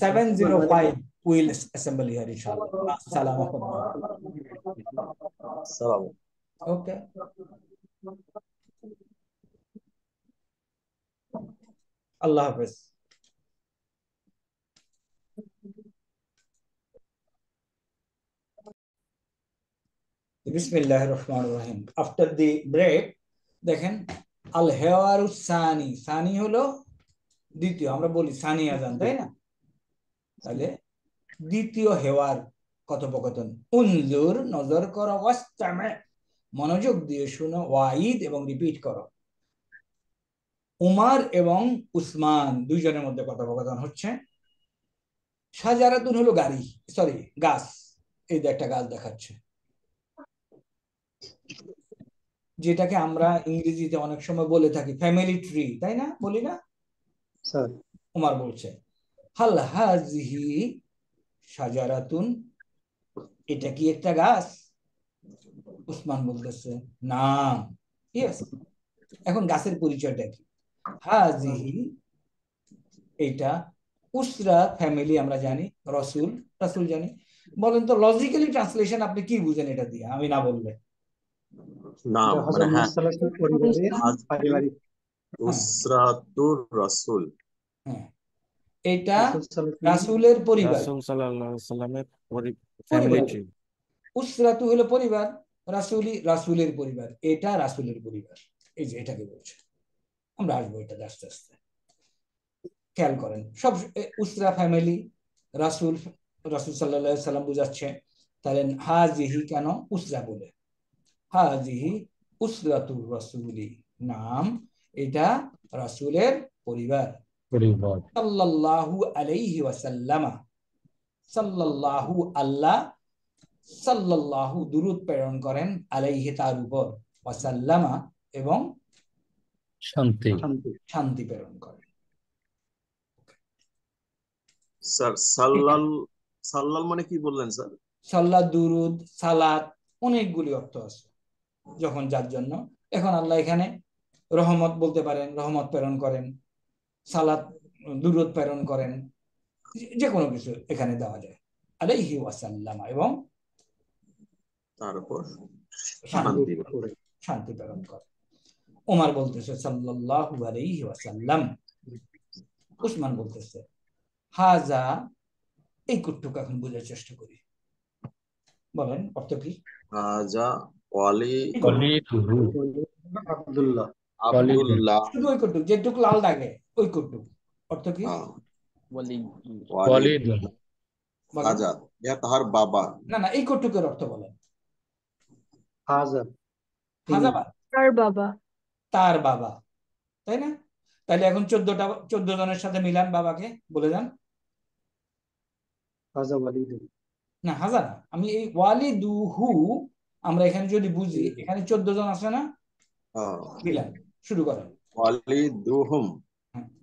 7:05 we'll assemble here inshallah. Assalamu alaikum. সালাম। Okay. Allah Hafiz. বিসমিল্লাহির রহমানির রহিম। আফটার দি ব্রেক দেখেন আল হেওয়ারুস সানি, সানি হলো দ্বিতীয়, আমরা বলি সানি আজান, তাই না? তাহলে দ্বিতীয় হেওয়ার কথোপকথন। উনজুর, নজর করো, ওয়াস্তামে, মনোযোগ দিয়ে শুনো, ওয়াইদ, এবং রিপিট করো। উমার এবং উসমান দুইজনের মধ্যে কথোপকথন হচ্ছে। শাজারাতুন হলো গাড়ি, সরি গাছ, এই যে একটা গাছ দেখাচ্ছে, যেটাকে আমরা ইংরেজিতে অনেক সময় বলে থাকি ফ্যামিলি ট্রি, তাই না? বলি না? স্যার উমার বলছে হাল হাজিহি শাজারাতুন, এটা কি একটা গাছ? উসমান বলতেছে না। ইয়েস। এখন গাছের পরিচয়টা কি? হাজিহি, এটা উসরা ফ্যামিলি আমরা জানি, রসুল রাসূল জানি। বলেন তো লজিক্যালি ট্রান্সলেশন আপনি কি বুঝেন এটা দিয়ে, আমি না বললে? না মানে হ্যাঁ, পরিবারের পারিবারিক উসরাতুর রাসূল, হ্যাঁ, এটা রাসূলের পরিবার, রাসূল সাল্লাল্লাহু আলাইহি সাল্লামের ফ্যামিলি পরিবার। ট্রি। উসরাতু হলো পরিবার, রাসূলি রাসূলের পরিবার, এটা রাসূলের পরিবার। এই যে এটাকে বলছে, আমরা আসবো এটা আস্তে আস্তে। খেয়াল করেন, সব উসরা ফ্যামিলি, রাসূল, রাসূল সাল্লাল্লাহু আলাইহি সাল্লাম বুঝাচ্ছে। তাহলে হাজিহি কেন উসরা বলে? হাজিহি উসরাতুর রাসূলি, নাম এটা রাসূলের পরিবার। সাল্লাল্লাহু আলাইহি ওয়াসাল্লাম, সাল্লাল্লাহু, আল্লাহ, সাল্লাল্লাহু দুরূদ প্রেরণ করেন, আলাইহি তার উপর, ওয়াসাল্লামা এবং শান্তি শান্তি প্রেরণ করেন। স্যার সাল্লাল, সাল্লাল মানে কি বললেন স্যার? সাল্লাহ, দুরুদ, সালাত, অনেকগুলি অর্থ আছে যখন যার জন্য। এখন আল্লাহ এখানে রহমত বলতে পারেন, রহমত প্রেরণ করেন, সালাত, দুরুদ প্রেরণ করেন, যে কোনো কিছু এখানে দেওয়া যায়। আলাইহি ওয়াসাল্লামা, এবং তারপর শান্তি শান্তি প্রেরণ করে। ওমর বলতেছে সাল্লাল্লাহু আলাইহি ওয়াসাল্লাম, উসমান বলতেছে হাজা, এই কুটুক এখন বোঝার চেষ্টা করি, বলেন অর্থ কি? হাজা ওয়ালি আব্দুল্লাহ আব্দুল্লাহ, শুধু ওই কুটুক, যেটুক লাল দাগে ওই কুটুক, অর্থ কি? ওয়ালিদ, বলেন। হাজা ইয়া তাহার বাবা। না না, এই কুটুকের অর্থ বলেন। হাজা হাজা তার বাবা, তার বাবা, তাই না? তাহলে এখন 14 জনের সাথে মিলান বাবাকে, বলে যান। হাজা ওয়ালিদু, না হাজা না, আমি এই ওয়ালিদুহু, আমরা এখানে যদি বুঝি এখানে 14 জন আছে না, মিলান, শুরু করেন। ওয়ালিদুহুম,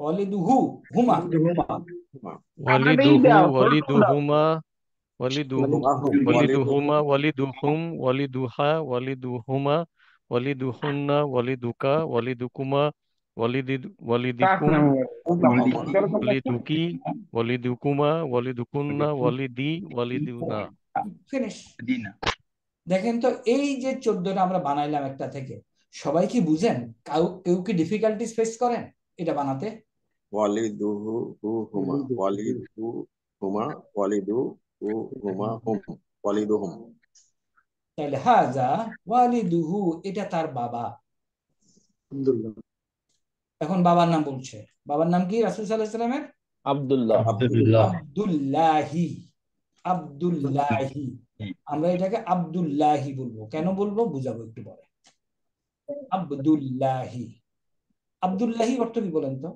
ওয়ালিদুহু, হুমা, ওয়ালিদুহুমা ওয়ালিদুহুমা ওয়ালিদুহুম ওয়ালিদুহা ওয়ালিদুহুমা ওয়ালিদুহুন্না ওয়ালিদুকা ওয়ালিদুকুমা ওয়ালিদিকুম ওয়ালিদুকি ওয়ালিদুকুমা ওয়ালিদুকুন্না ওয়ালিদুনা। ফিনিশ। দেখেন তো, এই যে 14টা আমরা বানাইলাম একটা থেকে, সবাই কি বুঝেন? কেউ কি ডিফিকাল্টিস ফেস করেন এটা বানাতে? ওয়ালিদুহুমা ওয়ালিদুহুমা ওয়ালিদুহুমা ওয়ালিদুহুম। তাহলে হাজা ওয়ালিদুহু, এটা তার বাবা। আব্দুল্লাহ, এখন বাবার নাম বলছে, বাবার নাম কি রাসূল সাল্লাল্লাহু আলাইহি ওয়াসাল্লামের? আব্দুল্লাহ, আব্দুল্লাহি, আব্দুল্লাহি। আমরা এটাকে আব্দুল্লাহি বলবো, কেন বলবো বুঝাবো একটু পরে। আব্দুল্লাহি, আব্দুল্লাহি অর্থ কি বলেন তো?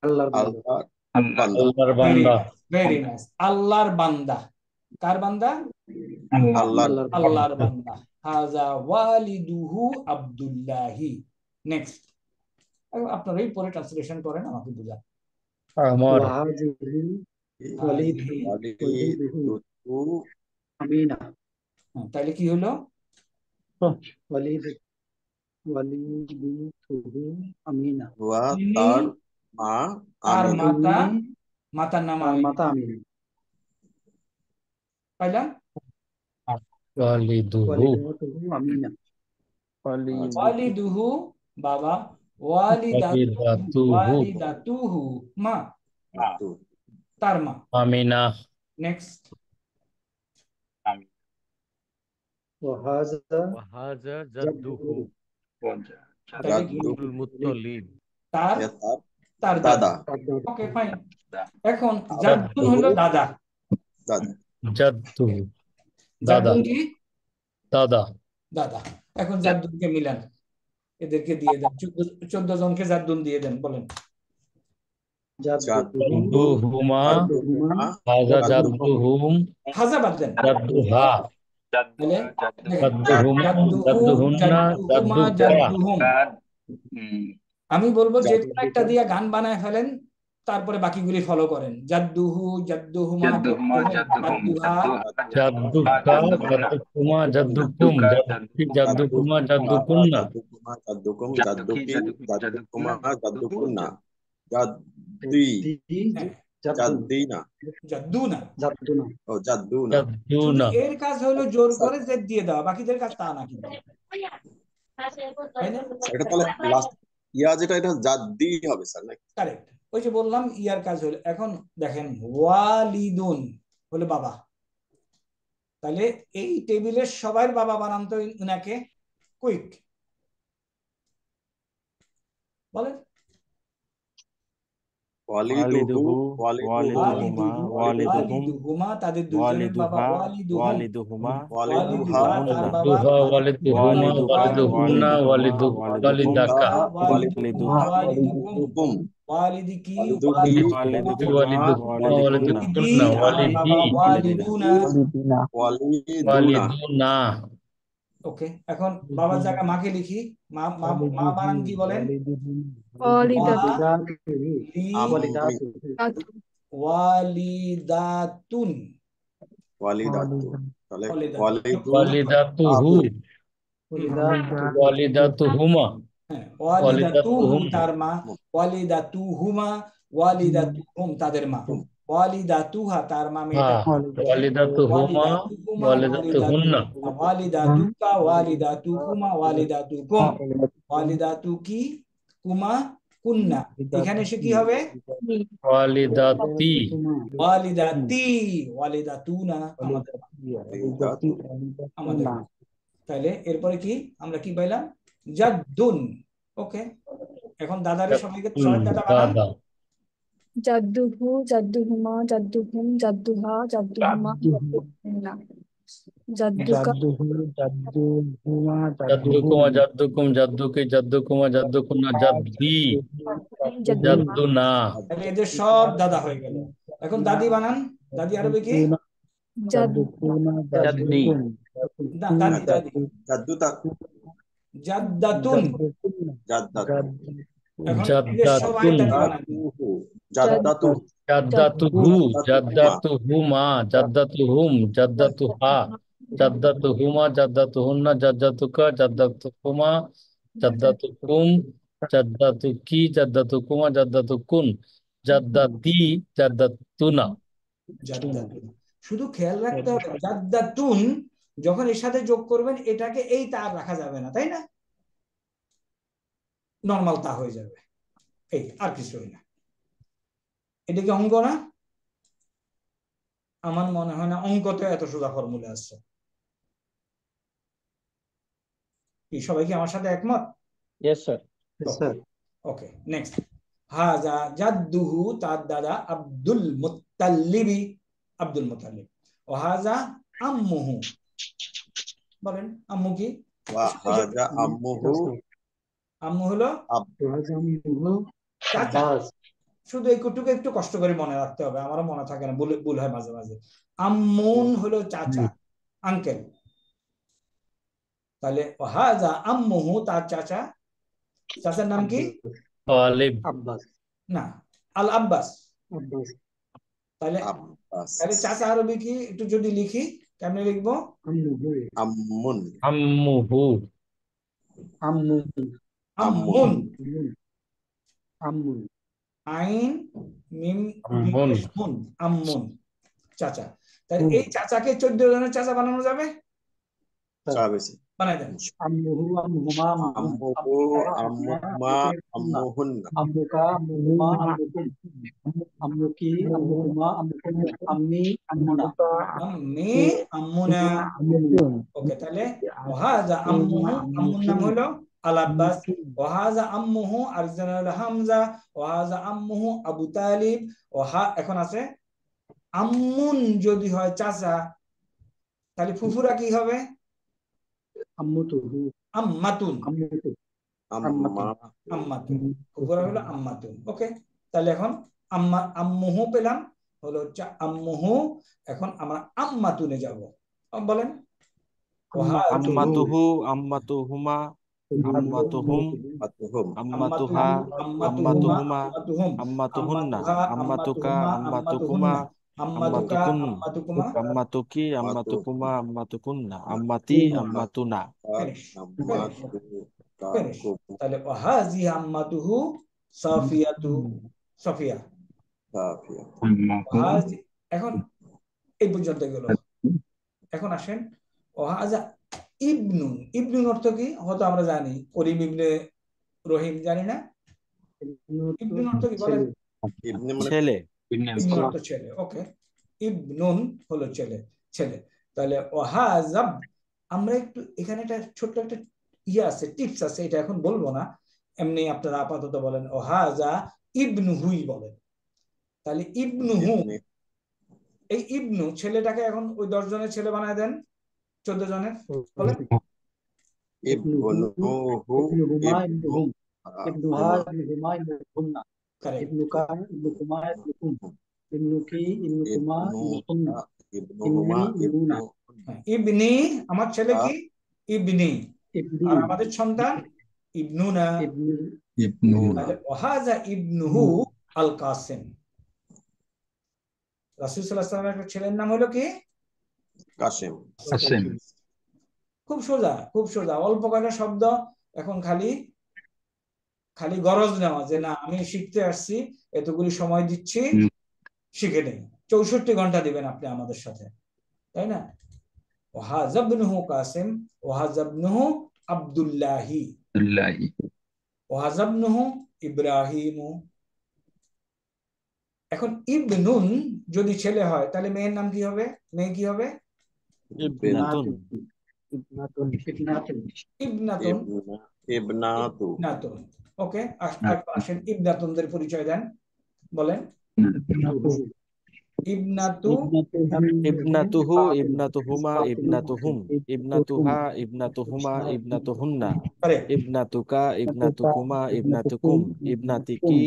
আল্লাহর বান্দা। ভেরি নাইস, আল্লাহর বান্দা। কার বান্দা? আল্লাহর বান্দা। হাজা ওয়ালিদুহু আব্দুল্লাহি। নেক্সট, আপনারাই পরে ট্রান্সলেশন করেন, আমাকে বুঝান। আমার তাহলে কি হলো? ওয়ালিদুহু আমিনা। ওয়া তিনি তার মা তার আমিনা। মাতা, তিনি মাতার নাম তার আমিনা। মাতা আমিনা। পাইলাম? ওয়ালিদুহু ওয়ালিদাতুহু আমিনা। আচ্ছা, ওয়ালিদুহু বাবা, ওয়ালিদাতুহু ওয়ালিদাতুহু মা, মা তো তার মা। আমিনা নেক্সট। আমি ওয়াহাযা ওয়াহাজা জাদ্দুহু। জাদ্দুহু তাইলে কি? জাদ্দু আব্দুল মুত্তালিব তার এ তার তার দাদা। দাদা। Okay fine. দা এখন জাদ্দুন হলো দাদা। দাদা। জাদ্দুহু দাদা জাদ্দুন কি? দাদা দাদা। এখন জাদ্দুনকে মিলান, এদেরকে দিয়ে দেন, 14 জনকে জাদ্দুন দিয়ে দেন, বলেন। জাদ্দুহু জাদ্দুহুমা জাদ্দুহুমা হাজা জাদ্দুহুম। জাদ্দুহুম হাজা বাদ দেন। জাদ্দুহা জাদ্দু তাহলে জাদ্দু দেখেন, জাদ্দুহুমা জাদ্দুহু, জাদ্দুহুন্না জাদ্দুহুমা, জাদ্দুকা জাদ্দুহুম। কাদ হুম আমি বলবো যে কোনো একটা জাদ্দুকা দিয়ে গান বানায় ফেলেন, তারপরে বাকিগুলি ফলো করেন। জাদ্দুহু, জাদ্দুহুমা, জাদ্দুহুমা জাদ্দুহুম, জাদ্দুহুম জাদ্দুহা, জাদ্দুহা জাদ্দুকা জাদ্দুহুন্না জাদ্দুকুমা জাদ্দুকা জাদ্দুকুম জাদ্দুহুমা জাদ্দুকুমা জাদ্দুকুন্না জাদ্দুকুমা জাদ্দুকি জাদ্দুকি জাদ্দুকুমা জাদ্দুকুন্না জাদ্দি হ্যাঁ, জাদ্দুন জাদ্দিনা জাদ্দুনা। জাদ্দুনা। ও জাদ্দুনা। শুধু জাদ্দুনা এর কাজ হলো জোর করে জেদ দিয়ে দেওয়া, বাকিদের কাজ তা না কিন্তু, তাই না? এটা তাহলে লাস্ট ইয়া যেটা এটা জাদ্দি হবে স্যার নাকি? কারেক্ট। ওই যে বললাম ইয়ার কাজ হলো। এখন দেখেন ওয়ালিদুন হলো বাবা, তাহলে এই টেবিলের সবার বাবা বানান তো উনাকে, কুইক বলেন। ওয়ালিদুহু ওয়ালিদুহু ওয়ালিদুহুমা ওয়ালিদুহুম ওয়ালিদুহুমা তাদের দুইজনের বাবা, ওয়ালিদুহা ওয়ালিদুহুম, ওয়ালিদুহুমা ওয়ালিদুহা ওয়ালিদুহা তার বাবা, ওয়ালিদুহা ওয়ালিদুহুমা ওয়ালিদুহা ওয়ালিদুহুন্না ওয়ালিদুহুম, ওয়ালিদাকা ওয়ালিদুহুমা, ওয়ালিদুকুম, ওয়ালিদুকুম ওয়ালিদিকি, ওয়ালিদুকি ওয়ালিদুহুমা ওয়ালিদি, ওয়ালিদুকুন্না আমার বাবা, ওয়ালিদি ওয়ালিদুনা। ওয়ালিদুনা। ওয়ালিদুনা ওকে, এখন বাবার জায়গা মাকে লিখি। মা মা মা বানান কি বলেন? ওয়ালিদাতুহু আম্মি ওয়ালিদাতুন, ওয়ালিদাতু। তাহলে ওয়ালিদাতুন। ওয়ালিদাতুহু ওয়ালিদাতুহুমা হ্যাঁ, ওয়ালিদাতুহু ওয়ালিদাতুহুম তার মা, ওয়ালিদাতুহুমা, ওয়ালিদাতুহুম তাদের মা, ওয়ালিদাতুহা তার মা মেয়েটা, ওয়ালিদাতুহুমা ওয়ালিদাতুহুমা, ওয়ালিদাতুহুন্না ওয়ালিদাতুকা, ওয়ালিদাতুহুমা, ওয়ালিদাতুকুম, ওয়ালিদাতুকি, কুমা, কুন্না। এখানে এসে কি হবে? ওয়ালিদাতি ওয়ালিদাতি, ওয়ালিদাতুনা আমাদের মা, ওয়ালিদাতু। আমাদের মা। তাহলে এরপরে কি আমরা কি পাইলাম? জাদ্দুন। ওকে, এখন দাদারে সবাইকে, সবাই দাদা বানান। দাদা জাদ্দুহু জাদ্দুহুমা জাদ্দুহুম জাদ্দুহা জাদ্দুহুমা জাদ্দুহুন্না জাদ্দুকা জাদ্দুহু জাদ্দুহুমা জাদ্দুকুমা জাদ্দুহুম জাদ্দুকুম জাদ্দুকি জাদ্দুকুমা জাদ্দুকুন্না জাদ্দি জাদ্দুহা জাদ্দুনা তাহলে এদের সব দাদা হয়ে গেল। এখন দাদি বানান। দাদি আরবি কি? জাদ্দুকুনা জাদ্দি জাদ্দুকুম না, দাদি দাদি। জাদ্দুতা জাদ্দাতুন। জাদ্দাতু। এখন এদের সবাই জাদ্দাতুন দাদি বানান। জাদ্দাতু। জাদ্দাতুহু জাদ্দাতুমা। জাদ্দাতুহুমা জাদ্দাতুহুম জাদ্দাতুহা জাদ্দাতুহুমা জাদ্দাতুহুন্না জাদ্দাতুকা জাদ্দাতুহুমা জাদ্দাতুকুম জাদ্দাতুকি জাদ্দাতুকুমা জাদ্দাতুকুন জাদ্দাতি জাদ্দাতুনা জাদ্দাতুন। শুধু খেয়াল রাখতে হবে জাদ্দাতুন যখন এর সাথে যোগ করবেন এটাকে এই তা আর রাখা যাবে না, তাই না? নর্মাল তা হয়ে যাবে, এই আর কিছুই না। এটা কি অঙ্ক না? আমার মনে হয় না অঙ্কতে এত সোজা ফর্মুলা আসছে। কি সবাই কি আমার সাথে একমত? Yes sir. Sir okay, next. হাজা জাদ্দুহু তার দাদা আব্দুল মুত্তাল্লিবি, আব্দুল মুত্তাল্লিব। ও হাজা আম্মুহু, বলেন আম্মু কি? ওয়া হাজা আম্মুহু আম্মু হলো ওয়াজামুহু চাচা। আব্বাস। শুধু এইটুকু একটু কষ্ট করে মনে রাখতে হবে, আমারও মনে থাকে না, ভুল হয় মাঝে মাঝে। আম্মুন হলো চাচা, আঙ্কেল। তাহলে হাজা আম্মুহু তার চাচা, চাচার নাম কি? তালিব আব্বাস না, আল আব্বাস। আব্বাস তাহলে আব্বাস। তাহলে চাচা আরবি কি একটু যদি লিখি কেমনে লিখবো? আম্মুহু আম্মুন। আম্মুহু আম্মু আম্মুন, আম্মু আইন মিম আম্মুন পেশ মুন, আম্মুন, চাচা। তাহলে এই চাচাকে 14 জনের চাচা বানানো যাবে? চাবেছি বানাই দেন। আম্মুহু আম্মুহুমা আম্মুহুম আম্মুহু আম্মুহুমা আম্মুহুন্না আম্মুকা আম্মুহুমা আম্মুকুম আম্মুকি আম্মুকুমা আম্মুকুম আম্মি আম্মুনা আম্মি আম্মুনা। ওকে, তাহলে ওয়াহাজা আম্মুহু, আম্মুর নাম হলো আল আব্বাস। ওয়াহাজা আম্মুহু, আরেকজন হলো হামজা। ওয়াহাজা আম্মুহু আবু তালিব। এখন আছে আম্মুন যদি হয় চাচা, তাহলে ফুফুরা কি হবে? আম্মুতুহু আম্মাতুন, আম্মুতু আম্মা আম্মাতুন, ফুফুরা হলো আম্মাতুন। ওকে, তাহলে এখন আম্মুহু পেলাম, হলো হচ্ছে আম্মুহু। এখন আমরা আম্মাতুনে যাব। বলেন। আম্মাতুহু, আম্মাতুহুমা, আম্মাতুহুম, আতুহুম আম্মাতুহা, আম্মাতুহুমা, আম্মাতুহুমা, আম্মাতুহুন্না, আম্মাতুকা, আম্মাতুকুমা, আম্মাতুকা, আম্মাতুকুন, আম্মাতুকুমা। আম্মাতুকি, আম্মাতুকুমা, আম্মাতুকুন্না, আম্মাতি, আম্মাতুনা। ফিনিশ। তাহলে ওয়াহাজি আম্মাতুহু সাফিয়াতু, সাফিয়া। ওয়াহাজি, এখন এই পর্যন্ত গেল। এখন আসেন ওয়াহাজা ইবনুন। ইবনুন অর্থ কি হয়তো আমরা জানি, করিম ইবনে রহিম, জানি না। ইবনুন অর্থ কি বলেন? ছেলে। ইবনুন অর্থ ছেলে। ওকে, ইবনুন হলো ছেলে, ছেলে। তাহলে ওয়াহাজাব, আমরা একটু এখানে একটা ছোট্ট একটা আছে, টিপস আছে, এটা এখন বলবো না, এমনি আপনারা আপাতত বলেন ওয়াহাজা ইবনুহুই বলেন। তাহলে ইবনুহু, এই ইবনু ছেলেটাকে এখন ওই 10 জনের ছেলে বানায় দেন, 14 জনের বলেন। ইবনুহু ইবনুহুমা ইবনুহুম ইবনুহা হুমা ইবনুহুমা ইবনুহুন্না কারেক্ট। ইবনুকা ইবনুকুমা ইবনুকুম ইবনুকি ইবনুকুমা ইবনুকুন্না ইবনুহুমা ইবনি ইবনুনা ইবনি, আমার ছেলে কি? ইবনি। ইবনি আর আমাদের সন্তান ইবনুনা। ইবনি ইবনুনা তাহলে ওয়াহাজা ইবনুহু আল কাসিম। রাসূল সাল্লাল্লাহু আলাইহি ওয়াসাল্লামের ছেলের নাম হলো কি? কাসিম। কাসেম খুব সোজা, খুব সোজা, অল্প কয়টা শব্দ। এখন খালি খালি গরজ নেওয়া, যে না আমি শিখতে আসছি, এতগুলি সময় দিচ্ছি, শিখে নেই। 64 ঘন্টা দিবেন আপনি আমাদের সাথে, তাই না? ওয়াহাজাবনুহু কাসিম, ওয়াহাজাবনুহু আব্দুল্লাহি, আব্দুল্লাহি ওয়াহাজাবনুহু ইব্রাহিমু। এখন ইবনুন যদি ছেলে হয়, তাহলে মেয়ের নাম কি হবে? মেয়ে কি হবে? ইবনাতুন, ইবনাতুন ইবনাতুন ইবনাতুন, ইবনাতু ইবনাতুন। ওকে, আসেন ইবনাতুনদের পরিচয় দেন, বলেন। ইবনাতু, ইবনাতুহু, ইবনাতুহুমা, ইবনাতুহুম, ইবনাতুহা, ইবনাতুহুমা, ইবনাতুহুন্না, কারেক্ট। ইবনাতুকা, ইবনাতুকুমা, ইবনাতুকুম, ইবনাতিকি,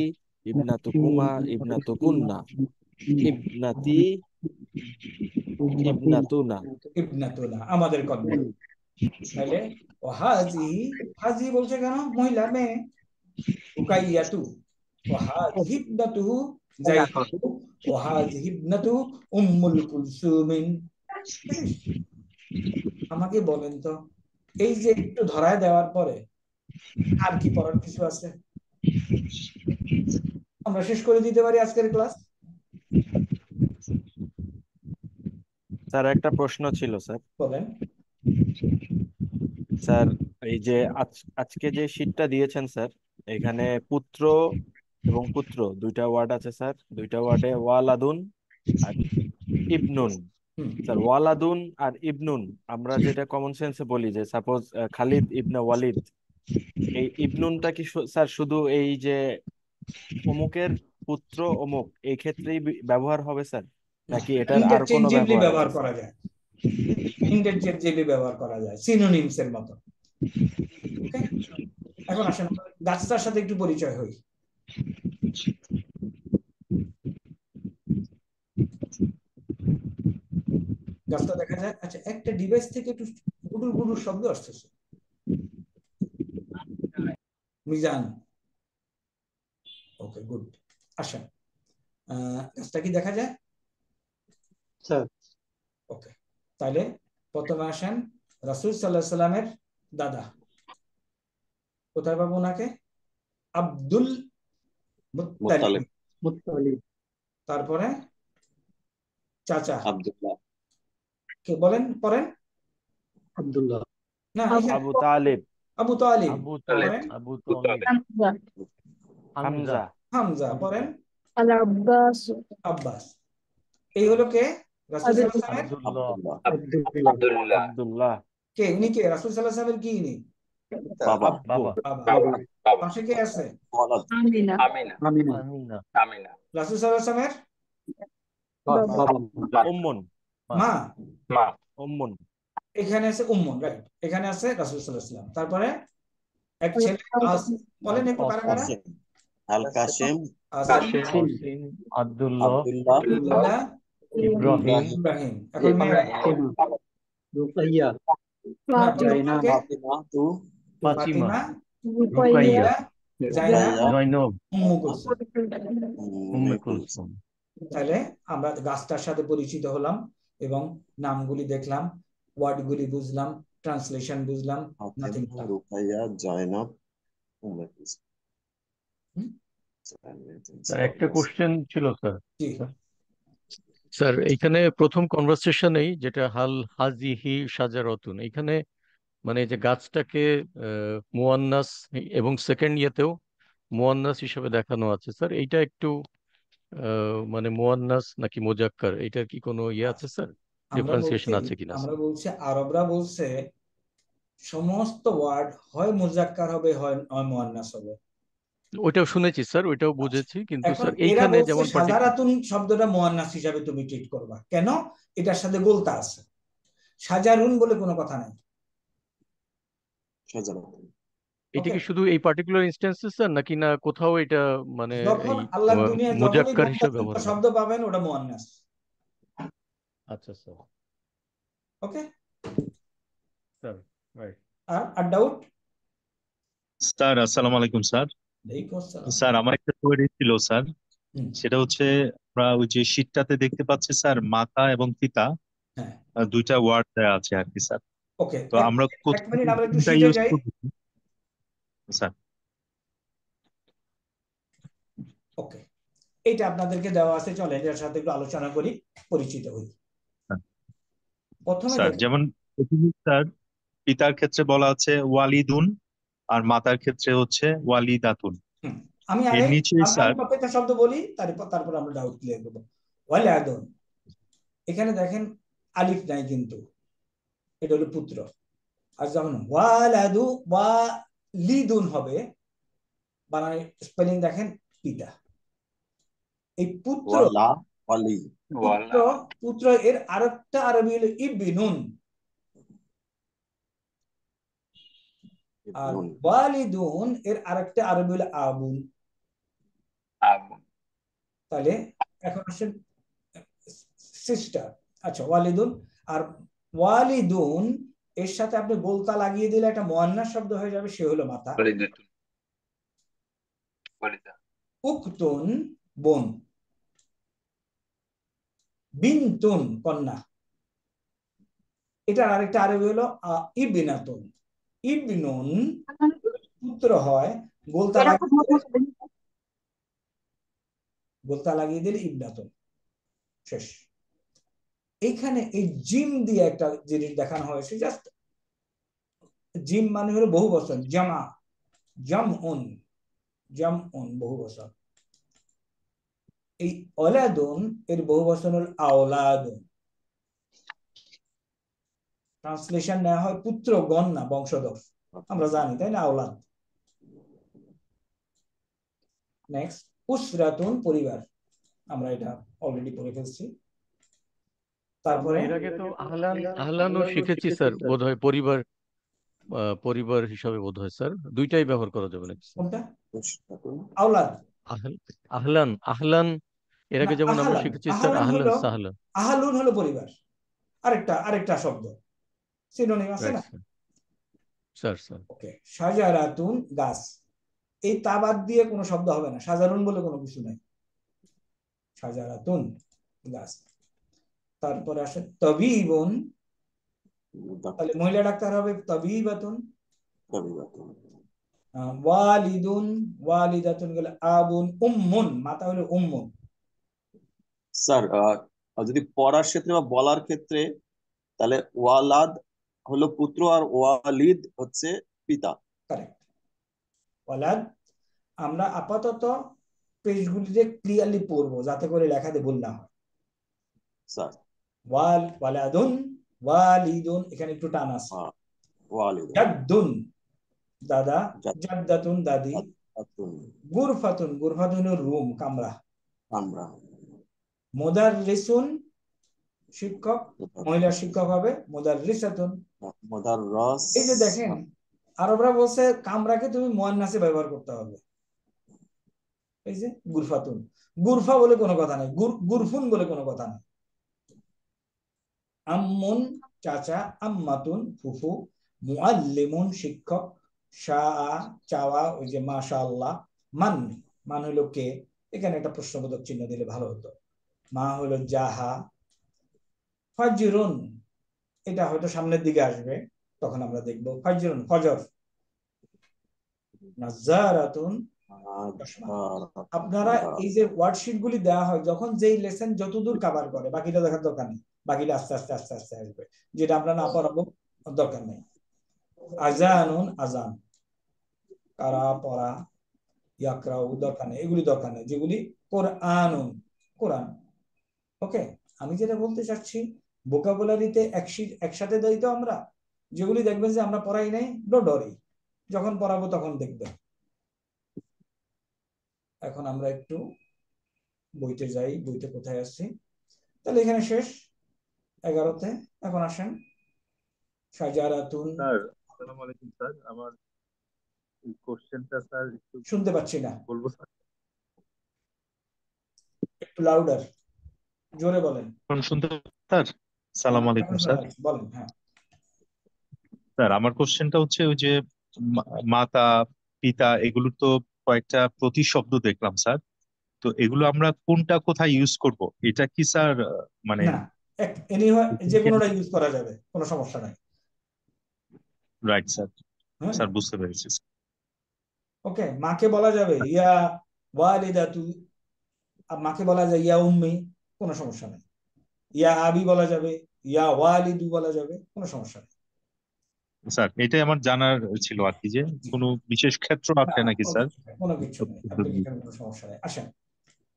ইবনাতুকুমা, ইবনাতুকুন্না, ইবনাতি, ইবনাতুনা। ইবনাতুনা আমাদের কন্যা। তাহলে ওয়াহাজি, হাজি বলছে কেন? মহিলা, মেয়ে। রুকাইয়াতু, ওয়াহাজি ইবনাতুহু যাইদু, ওয়াহাজি ইবনাতু উম্মুল কুলসুমিন। আমাকে বলেন তো, এই যে একটু ধরায় দেওয়ার পরে আর কি পড়ার কিছু আছে? আমরা শেষ করে দিতে পারি আজকের ক্লাস। স্যার একটা প্রশ্ন ছিল স্যার। বলেন। স্যার এই যে আজকে যে শীটটা দিয়েছেন স্যার, এখানে পুত্র এবং পুত্র দুইটা ওয়ার্ড আছে স্যার, দুইটা ওয়ার্ডে ওয়ালাদুন আর ইবনুন। স্যার ওয়ালাদুন আর ইবনুন আমরা যেটা কমন সেন্সে বলি, যে সাপোজ খালিদ ইবনে ওয়ালিদ, এই ইবনুনটা কি স্যার শুধু এই যে অমুকের পুত্র অমুক এই ক্ষেত্রেই ব্যবহার হবে স্যার, নাকি এটার আর কোনো ইন্টারচেঞ্জেবলি ব্যবহার ব্যবহার আছে? করা যায়, ইন্টারচেঞ্জেবলি ব্যবহার করা যায়, সিনোনিমস এর মতো। ওকে, এখন আসেন গাছটার সাথে একটু পরিচয় হই। গাছটা দেখা যায়। আচ্ছা, একটা ডিভাইস থেকে একটু গুডুর গুডুর শব্দ আসতেছে। Mizan, okay good. আসেন, গাছটা কি দেখা যায়? স্যার ওকে, তাহলে প্রথমে আসেন রাসূল সাল্লাল্লাহু আলাইহি সাল্লামের দাদা, কোথায় পাবো ওনাকে? Abdul Muttalib. মুত্তালিব। মুত্তালিব। তারপরে চাচা আব্দুল্লাহ। কে বলেন পড়েন? আব্দুল্লাহ। না, এখানে আবু তালিব। আবু তালিব আবু পড়েন। আবু তালিব। হামজা হামজা। হামজা। হামজা পড়েন। আল আব্বাস আব্বাস। এই হলো কে? রাসূল সাল্লাল্লাহু আলাইহি ওয়াসাল্লামের আব্দুল্লাহ। আব্দুল্লাহ। আব্দুল্লাহ। আব্দুল্লাহ। কে? উনি কে? রাসূল সাল্লাল্লাহু আলাইহি ওয়াসাল্লামের কি ইনি? বাবা। বাবা। বাবা। বাবা। পাশে কে আছে? ওয়ালাদ। আমিনা আমিনা। আমিনা। রাসূল সাল্লাল্লাহু আলাইহি ওয়াসাল্লামের বাবা বাবা। উম্মুন। মা। উম্মুন। এখানে আছে উম্মুন, রাইট। এখানে আছে রাসূল সাল্লাল্লাহু আলাইহি ওয়াসাল্লাম। তারপরে এক আল ছেলে বলেন আল একটু কারা কারা? কাসিম। কাসেম। আল কাসেম। আসিম, কাসিম। আব্দুল্লাহ। আব্দুল্লাহ। আব্দুল্লাহ, ইব্রাহিম। ইব্রাহিম। এখন মেয়েরা ফাতিমা। রুকাইয়া। না, ফাতিমা কে? ফাতিমা। তু। ফাতিমা। ফাতিমা, রুকাইয়া জাইনাব, রুকাইয়া। জয়নব। উম্মু কুলসুম। উম্মে কুলসুম। কুলসুম। তাহলে আমরা গাছটার সাথে পরিচিত হলাম এবং নামগুলি দেখলাম, ওয়ার্ডগুলি বুঝলাম, ট্রান্সলেশন বুঝলাম, নাথিং। ফাতিমা, রুকাইয়া, জয়নব, উম্মে কুলসুম। স্যার একটা কোশ্চেন ছিল স্যার। জি, স্যার এইখানে প্রথম কনভারসেশনেই যেটা হাজিহি সাজারতুন, এখানে মানে যে গাছটাকে মুয়ান্নাস এবং সেকেন্ড ইয়েতেও মুয়ান্নাস হিসেবে দেখানো আছে স্যার, এইটা একটু মানে মুয়ান্নাস নাকি মুজাক্কার, এটার কি কোনো ইয়ে আছে স্যার? ডিফারেন্সিয়েশন আছে কিনা আমরা স্যার? বলছি, আরবরা বলছে সমস্ত ওয়ার্ড হয় মুজাক্কার হবে, হয় মুয়ান্নাস হবে। ওইটাও শুনেছি স্যার, ওইটাও বুঝেছি, কিন্তু এখন স্যার এরা এইখানে বলছে যেমন সাজারাতুন শব্দটা মুয়ান্নাস হিসাবে তুমি ট্রিট করবা কেন? এটার সাথে গোলতা আছে, সাজারুন বলে কোনো কথা নাই। সাজারতুন। এটা কি শুধু এই পার্টিকুলার ইনস্ট্যান্সে স্যার, নাকি না কোথাও এটা মানে যখন এই আল্লাহ দুনিয়ায় যখনই মুজাক্কার গোলতা হিসেবে ব্যবহার করা? শব্দ পাবেন ওটা মুয়ান্নাস। আচ্ছা স্যার। Okay sir, right. আর ডাউট? স্যার আসসালামু আলাইকুম স্যার। স্যার আমার একটা কোয়েরি ছিল স্যার, সেটা হচ্ছে আমরা ওই যে শীটটাতে দেখতে পাচ্ছি স্যার মাতা এবং পিতা হ্যাঁ, দুইটা ওয়ার্ড দেওয়া আছে আর কি স্যার। ওকে, তো আমরা এক মিনিট আমরা একটু কোনটা শিটে ইউজ যাই। করব স্যার? ওকে, এইটা আপনাদেরকে দেওয়া আছে, চলেন এর সাথে একটু আলোচনা করি, পরিচিত হই। প্রথমে স্যার যেমন স্যার পিতার ক্ষেত্রে বলা আছে ওয়ালিদুন, আর মাতার ক্ষেত্রে হচ্ছে ওয়ালিদাতুন। আমি এর আগে নিচে আমি স্যার প্রত্যেকটা শব্দ বলি, তারপর আমরা ডাউট ক্লিয়ার করবো। ওয়ালাদুন, এখানে দেখেন আলিফ নাই কিন্তু, এটা হলো পুত্র। আর যখন ওয়ালাদু ওয়ালিদুন হবে, বানান স্পেলিং দেখেন পিতা। এই পুত্র, ওয়ালা, ওয়ালি। পুত্র পুত্র এর আরেকটা আরবি হলো ইবনুন, আর ওয়ালিদুন এর আরেকটা আরবি হলো আবুন। তাহলে এখন আসেন সিস্টার। আচ্ছা, ওয়ালিদুন আর ওয়ালিদুন এর সাথে আপনি গোলতা লাগিয়ে দিলে একটা মুয়ান্নাস শব্দ হয়ে যাবে, সে হলো মাতা। উকতুন বোন, বিনতুন কন্যা, এটার আরেকটা আরবি হলো ইবনাতুন। ইবনুন পুত্র হয়, গোলতা লাগিয়ে দিলে ইবনাতুন, শেষ। এইখানে এই জিম দিয়ে একটা জিনিস দেখানো হয়েছে, জাস্ট জিম মানে হলো বহু বচন, জামা, জামউন, জামউন বহু বচন। এই ওলাদুন এর বহু বচন হল আওলাদুন। ট্রান্সলেশন নেওয়া হয় পুত্রগণ না বংশধর, আমরা জানি তাই না, আওলাদ। নেক্সট উসরাতুন পরিবার, আমরা এটা অলরেডি পড়ে ফেলছি। তারপরে এর আগে তো আহলানও শিখেছি স্যার, বোধহয় পরিবার, পরিবার হিসাবে বোধহয় স্যার দুইটাই ব্যবহার করা যাবে নাকি স্যার? কোনটা? আওলাদ, আহলান, আহলান এর আগে যেমন আমরা শিখেছি স্যার আহলান সাহলান। আহলুন হলো পরিবার, আরেকটা শব্দ, সিনোনিম আছে না? স্যার স্যার ওকে, শাজারাতুন গাছ, এই তাবাদ দিয়ে কোনো শব্দ হবে না, সাজারুন বলে কোনো কিছু নাই, শাজারাতুন গাছ। তারপরে আসে তবিবুন, তাহলে মহিলা ডাক্তার হবে তবিবাতুন। ওয়ালিদুন, ওয়ালিদাতুন গেলে আবুন, উম্মুন মাতা হলো উম্মুন। স্যার যদি পড়ার ক্ষেত্রে বা বলার ক্ষেত্রে, তাহলে ওয়ালাদ হলো পুত্র আর ওয়ালিদ হচ্ছে পিতা। কারেক্ট। ওয়ালাদ আমরা আপাতত পেজগুলিতে ক্লিয়ারলি পড়বো যাতে করে লেখাতে ভুল না হয়। স্যার ওয়ালাদুন, ওয়ালিদুন এখানে একটু টান আছে। ওয়ালিদ, জাদ্দুন দাদা, জাদ্দাতুন দাদি, গুরফাতুন, গুরফাতুন রুম কামরা। মুদাররিসুন শিক্ষক, মহিলা শিক্ষক হবে মুদাররিসাতুন। এই যে দেখেন আরবরা বলছে কামরাকে তুমি মুয়ান্নাসে ব্যবহার করতে হবে। এই যে গুরফাতুন, গুরফা বলে কোনো কথা নেই, গুরফুন বলে কোনো কথা নেই। আম্মুন চাচা, আম্মাতুন ফুফু, মুআল্লিমুন শিক্ষক, শাআ চাওয়া, ওই যে মাশাআল্লাহ। মান, মান হলো কে, এখানে একটা প্রশ্নবোধক চিহ্ন দিলে ভালো হতো। মা হলো জাহা। ফাজরুন এটা হয়তো সামনের দিকে আসবে, তখন আমরা দেখবো। ফাজরুন ফজর। নাজারাতুন। আপনারা এই যে ওয়ার্কশিট গুলি দেওয়া হয় যখন যেই লেসন যতদূর কভার করে বাকিটা দেখার দরকার নেই, বাকিটা আস্তে আস্তে আস্তে আস্তে আসবে, যেটা আমরা না পড়াবো দরকার নেই। আজানুন আজান, কারা পড়া, ইয়াকরাউ দরকার নেই, এগুলি দরকার নেই। যেগুলি কোরআনুন কোরআন। ওকে, আমি যেটা বলতে চাচ্ছি ভোকাবুলারিতে একসাথে দেই তো আমরা, যেগুলি দেখবেন যে আমরা পড়াই নাই, ডোন্ট ওয়ারি, যখন পড়াবো তখন দেখবেন। এখন আমরা একটু বইতে যাই, বইতে কোথায় আসছি, তাহলে এখানে শেষ 11তে। এখন আসেন শাজারাতুন। স্যার আসসালামু আলাইকুম স্যার, আমার কোশ্চেনটা স্যার একটু শুনতে পাচ্ছি না, বলবো স্যার? একটু লাউডার, জোরে বলেন। শুনতে স্যার? আসসালামু আলাইকুম স্যার। বলেন। হ্যাঁ স্যার আমার কোশ্চেনটা হচ্ছে ওই যে মাতা পিতা এগুলোর তো কয়েকটা প্রতিশব্দ দেখলাম স্যার, তো এগুলো আমরা কোনটা কোথায় ইউজ করব, এটা কি স্যার মানে না, যে কোনোটা ইউজ করা যাবে, কোনো সমস্যা নাই। রাইট স্যার, স্যার বুঝতে পেরেছি। ওকে, মাকে বলা যাবে ইয়া ওয়ালিদাতু, মাকে বলা যায় ইয়া উম্মি, কোনো সমস্যা নেই। ইয়া আবি বলা যাবে, ইয়া ওয়ালিদু বলা যাবে, কোনো সমস্যা নেই। স্যার এটাই আমার জানার ছিল আর কি, যে কোনো বিশেষ ক্ষেত্র আছে নাকি স্যার? কোনো কিছু নেই, কোনো সমস্যা নেই। আসেন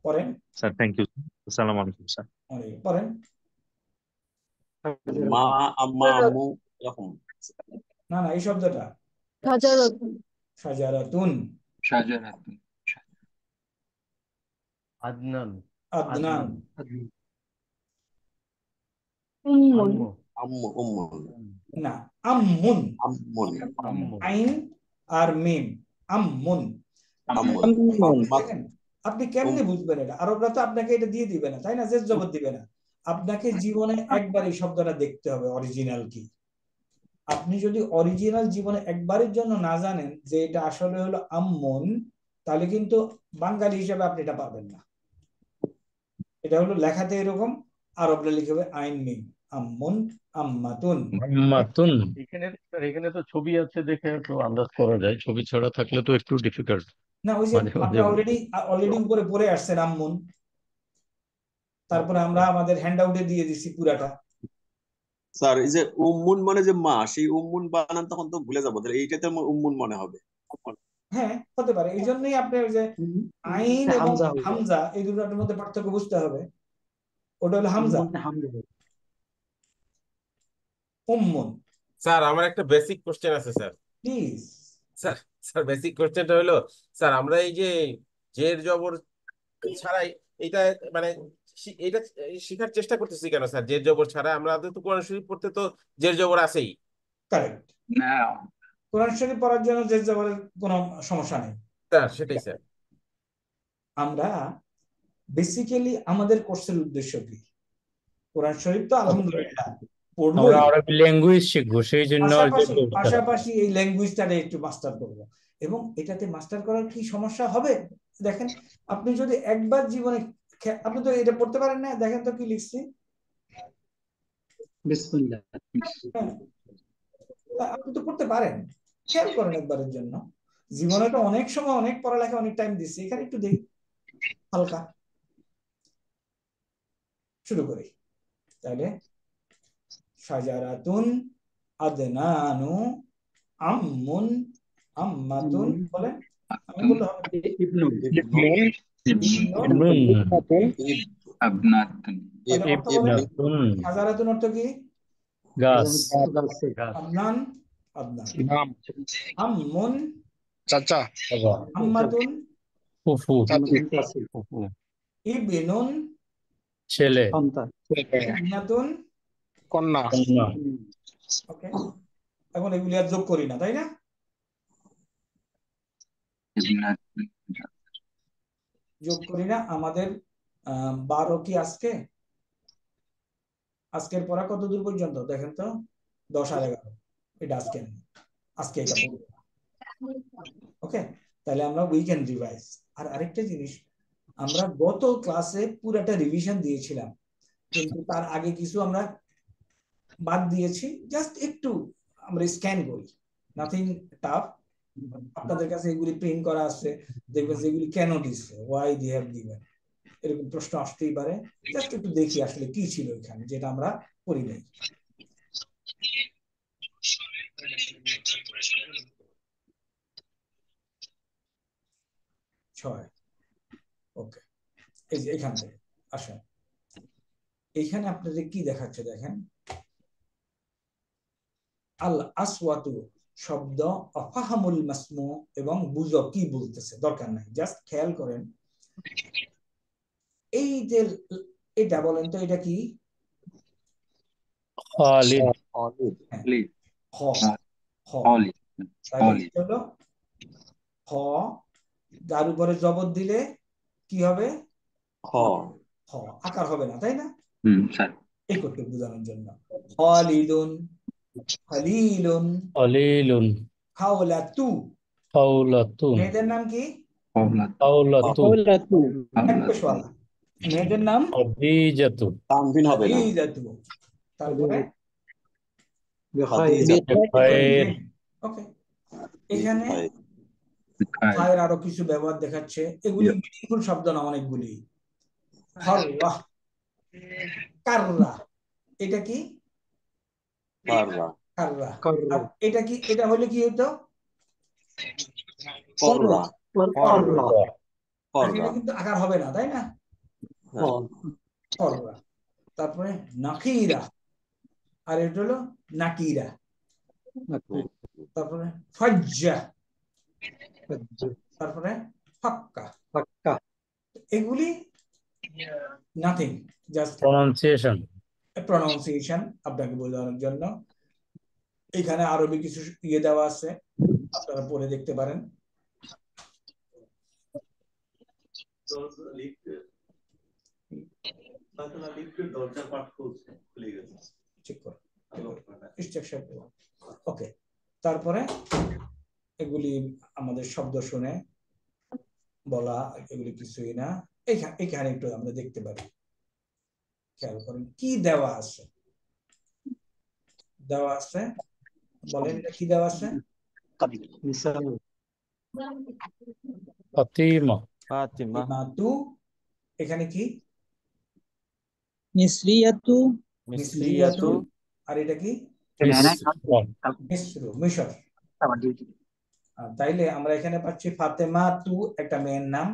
পড়েন স্যার। Thank you. আসসালামু আলাইকুম স্যার। পড়েন। মা আম্মা আম্মু এরকম। না এই শব্দটা শাজারাতুন। শাজারাতুন, শাজারাতুন, আদনান, আদনান, উম্মুন। আম্মু না আম্মুন, আম্মুন আইন আর মিম, আম্মুন। দেখেন আপনি কেমনে বুঝবেন এটা? আরবরা তো আপনাকে এটা দিয়ে দিবে না, তাই না? জেদ জবর দিবে না। আপনাকে জীবনে একবার এই শব্দটা দেখতে হবে অরিজিনাল কি। আপনি যদি অরিজিনাল জীবনে একবারের জন্য না জানেন যে এটা আসলে হলো আম্মুন, তাহলে কিন্তু বাঙালি হিসেবে আপনি এটা পারবেন না। এটা হলো লেখাতে এরকম, আরবরা লিখবে আইন মিম, আম্মুন আম্মাতুন। আম্মাতুন। এখানে তো ছবি আছে দেখে একটু আন্দাজ করা যায়, ছবি ছাড়া থাকলে তো একটু ডিফিকাল্ট। না ওই যে আপনি অলরেডি উপরে পড়ে আসছেন আম্মুন, তারপরে আমরা আমাদের হ্যান্ড আউটে দিয়ে দিচ্ছি পুরাটা। স্যার এই যে উম্মুন মানে যে মা, সেই উম্মুন বানান তখন তো ভুলে যাবো, তাহলে এইটাতে আমার উম্মুন মনে হবে। হ্যাঁ হতে পারে, এই জন্যই আপনার যে আইন এবং হামজা এই দুটোর মধ্যে পার্থক্য বুঝতে হবে। ওটা হলো হামজা, উম্মুন। স্যার আমার একটা বেসিক কোশ্চেন আছে sir. Please sir, sir basic কোশ্চেনটা হলো স্যার, আমরা এই যে জের জবর ছাড়াই এটা মানে এটা শেখার চেষ্টা করতেছি কেন স্যার? জের জবর ছাড়া আমরা তো কোরআন শরীফ পড়তে তো জের জবর আছেই। কারেক্ট, না কোরআন শরীফ পড়ার জন্য জেদ জবরের কোনো সমস্যা নেই স্যার, সেটাই স্যার। আমরা বেসিক্যালি আমাদের কোর্সের উদ্দেশ্য কি? কোরআন শরীফ তো আলহামদুলিল্লাহ পড়বো, আমরা আরবি ল্যাঙ্গুয়েজ শিখবো, সেই জন্য পাশাপাশি এই ল্যাঙ্গুয়েজটাকে একটু মাস্টার করব। এবং এটাতে মাস্টার করার কি সমস্যা হবে? দেখেন আপনি যদি একবার জীবনে, আপনি তো এটা পড়তে পারেন না, দেখেন তো কি লিখছি। আপনি তো পড়তে পারেন, খেয়াল করেন একবারের জন্য। জীবনে তো অনেক সময় অনেক পড়ালেখা অনেক টাইম দিচ্ছি, এখানে একটু দেই হালকা। শুরু করি তাহলে, শাজারাতুন, আদনানু, আম্মুন, আম্মাতুন, বলেন আমি বললে হবে না। ইবনু ইবনুন, আবনাতুন তাহলে অর্থ বলেন, ইবনাতুন শাজারাতুন অর্থ কি? গাছ গাছে আদনান, আদনান। নাম আম্মুন, চাচা বাবা আম্মাতুন, ফুফু গাছে ফুফু ইবনুন, ছেলে সন্তান ইবনাতুন। কন্যা কন্যা ওকে, এখন এগুলি আর যোগ করি না, তাই না? ইবনাতুন যোগ করি না। আমাদের 12 কি আজকে? আজকের পড়া কত দূর পর্যন্ত দেখেন তো? 10 আর 11, এটা আজকে না, আজকে এটা পড়বো। ওকে, তাহলে আমরা উইকেন্ড রিভাইজ। আর আরেকটা জিনিস, আমরা গত ক্লাসে পুরাটা রিভিশন দিয়েছিলাম, কিন্তু তার আগে কিছু আমরা বাদ দিয়েছি, জাস্ট একটু আমরা স্ক্যান করি, নাথিং টাফ। আপনাদের কাছে এগুলি প্রিন্ট করা আছে, দেখবেন যে এগুলি কেন দিচ্ছে, ওয়াই দে হ্যাভ গিভেন, এরকম প্রশ্ন আসতেই পারে। জাস্ট একটু দেখি আসলে কি ছিল এখানে যেটা আমরা করি নাই। ছয়, ওকে, এই যে এখান থেকে আসেন। এইখানে আপনাদের কি দেখাচ্ছে দেখেন, আল আসওয়াতু শব্দ, অফাহামুল মাসমু এবং বুঝো কি বলতেছে, দরকার নাই, জাস্ট খেয়াল করেন। এই যে এটা বলেন তো, এটা কি? খালিদ হ্যাঁ, খালিদ হ, হ। খালিদ তাহলে খালিদ এটা হলো হ, যার উপরে জবর দিলে কি হবে? হ হ, আকার হবে না, তাই না? স্যার এই করতে বোঝানোর জন্য। খালিদুন, খালিলুন, খলিলুন খাওলাতু। খাওলাতুন মেয়েদের নাম কি? খাওলাতু এক পেশওয়ালা। মেয়েদের নাম খাদিজাতু তানভিন হবে না, খাদিজাতু। তারপরে বিখাইর খায়ের ওকে, এখানে হয়। খায়ের খায়ের আরো কিছু ব্যবহার দেখাচ্ছে, এগুলি মিনিংফুল শব্দ না অনেকগুলি। হররা, কাররা, এটা কি? কাররা কাররা। কাররা আর এটা কি? এটা হলে কি হতো? কররা কররা এটা কররা কিন্তু আকার হবে না, তাই না? হ্যাঁ। কররা। তারপরে নাকিরা, আর এটা হলো নাকিরা। তারপরে ফজ্জা, তারপরে ফাক্কা। পাক্কা এগুলি নাথিং, জাস্ট প্রনাউন্সিয়েশন প্রনাউন্সিয়েশন আপনাকে বোঝানোর জন্য। এখানে আরবি কিছু ইয়ে দেওয়া আছে, আপনারা পড়ে দেখতে পারেন। ওকে, তারপরে এগুলি আমাদের শব্দ শুনে বলা, এগুলি কিছুই না। এখানে একটু আমরা দেখতে পারি, খেয়াল করেন কি দেওয়া আছে। দেওয়া আছে, বলেন এটা কি দেওয়া আছে? ফাতিমা ফাতিমা ফাতিমাতু, এখানে কি? মিসরিয়াতু মিসরিয়াতু আর এটা কি? মিসরু, মিশর। তাইলে আমরা এখানে পাচ্ছি ফাতেমাতু একটা মেয়ের নাম,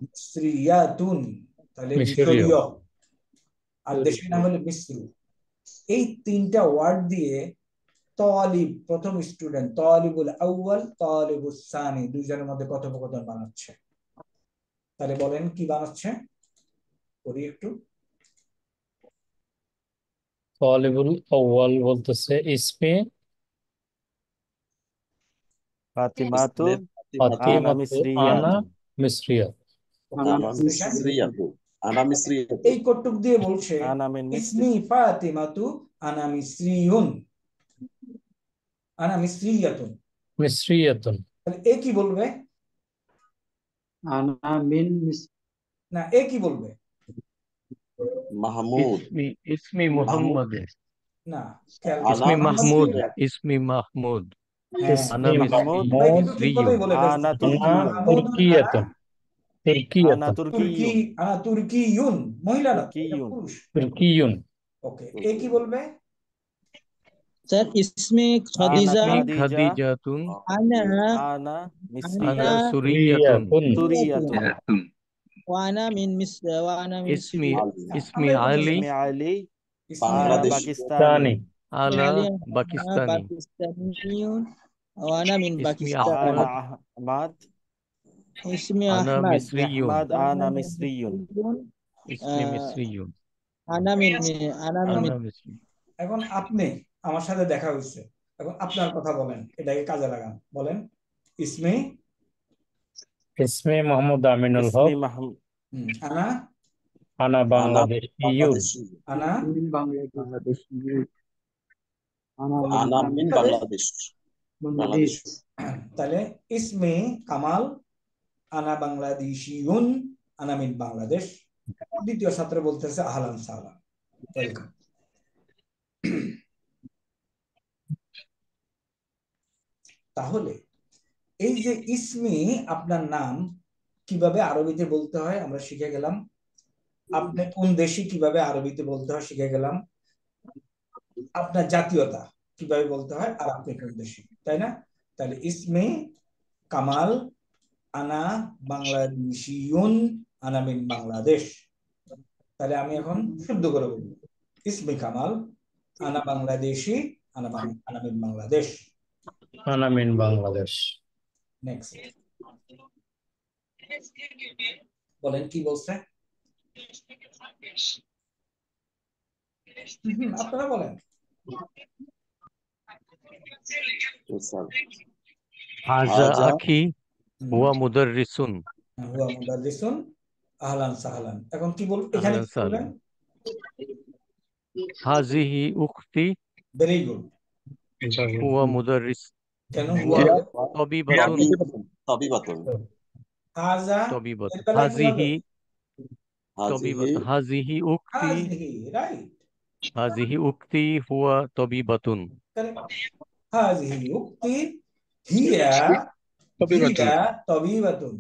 মিসরিয়াতুন তাহলে মিশরীয়, আর দেশের নাম হলো মিসরু। এই তিনটা ওয়ার্ড দিয়ে তালিব, প্রথম স্টুডেন্ট, তালিবুল আউয়াল, তালিবুস সানি, দুইজনের মধ্যে কথোপকথন বানাচ্ছে। তাহলে বলেন কি বানাচ্ছে, করি একটু। তালিবুল আউয়াল বলতেছে ইসমে ফাতিমাতু আনা ফাতিমাতু আনা মিসরিয়াতু মিসরিয়াত এই কটুক দিয়ে বলছে আনা মিন ইসমি ফাতিমাতু আনা মিসরিয়ুন, আনা মিসরিয়াতুন। মিসরিয়াতুন তাহলে এ কি বলবে? আনা মিন না, এ কি বলবে? মাহমুদ ইসমি মুহাম্মদ না, খেয়াল ইসমি মাহমুদ ইসমি মাহমুদ হ্যাঁ আনা ইসমি মাহমুদ ভাই কিন্তু ঠিক মিসরিয়ুন কথাই বলে ফেলছে আনা আনা মাহমুদ তুর্কিয়ুন তুর্কিয়াতুন আনা তুর্কি তুর্কিয়ুন তুর্কিউন মহিলা না তো, এটা তুর্কিয়ুন পুরুষ। তুর্কিয়ুন ওকে, এ কি বলবে? স্যার ইসমে আনা খাদিজা ইসমি খাদিজা খাদিজাতুন আনা আনা আনা মিসরিয়া আনা সুরিয়াতুন সুরিয়াতুন ওয়ানা মিন মিসর ওয়ানা মিন ইসমি সিরিয়া ইসমি আমরাই বলতেছি আলী ইসমি আলী ইসমি আনা আলী পাকিস্তানি তানি আলা আলী পাকিস্তানি পাকিস্তানিয়ুন ওয়ানা মিন ইসমি পাকিস্তান আনা আহমদ আহমাদ ইসমে আনা আহমদ মিসরিয়ুন আহমাদ ওয়ানা আনা মিন মিসরিয়ুন মিসরিয়ুন ইসমি মিসরিয়ুন আনা মিন আনা মিন আনা মিসরি এখন আপনি আমার সাথে দেখা হয়েছে, এখন আপনার কথা বলেন, এটাকে কাজে লাগান, বলেন ইসমি ইসমি মোহাম্মদ আমিনুল ইসমি হক মাহমুদ আনা আনা আনা বাংলাদেশিয়ুন বাংলাদেশি আনা বাংলাদেশ আনা মিন বাংলাদেশ বাংলাদেশ তাহলে ইসমি কামাল আনা বাংলাদেশিউন আনা মিন বাংলাদেশ। দ্বিতীয় ছাত্র বলতেছে আহলান সাহলান, ওয়েলকাম। তাহলে এই যে ইসমি আপনার নাম কিভাবে আরবিতে বলতে হয় আমরা শিখে গেলাম, আপনি কোন দেশি কিভাবে আরবিতে বলতে হয় শিখে গেলাম, আপনার জাতীয়তা কিভাবে বলতে হয় আর আপনি কোন দেশি, তাই না? তাহলে ইসমি কামাল আনা বাংলাদেশিউন আনা মিন বাংলাদেশ। তাহলে আমি এখন শুদ্ধ করে বলবো ইসমি কামাল আনা বাংলাদেশি আনা মিন বাংলাদেশ। আনা মিন বাংলাদেশ। নেক্সট বলেন কি বলছে, আপনারা বলেন। হাজা হাজা আখি হুয়া মুদাররিসুন হুয়া মুদাররিসুন আহলান সাহলান। এখন কি বল, এখানে আহলান কি বলবেন? সাহলান হাজিহি উখতি ভেরি গুড। হুয়া মুদাররিস কেন হুয়া যে হবে? তবিবাতুন তবিবাতুন হাজা তবিবাতুন এর বেলায় কি হবে? হাজিহি হাজিহি তবিবাতুন হাজিহি উখতি হাজিহি, রাইট। হাজিহি উখতি হুয়া তবিবাতুন হাজিহি উক্তি হিয়া তবিবাতুন তবিবাতুন।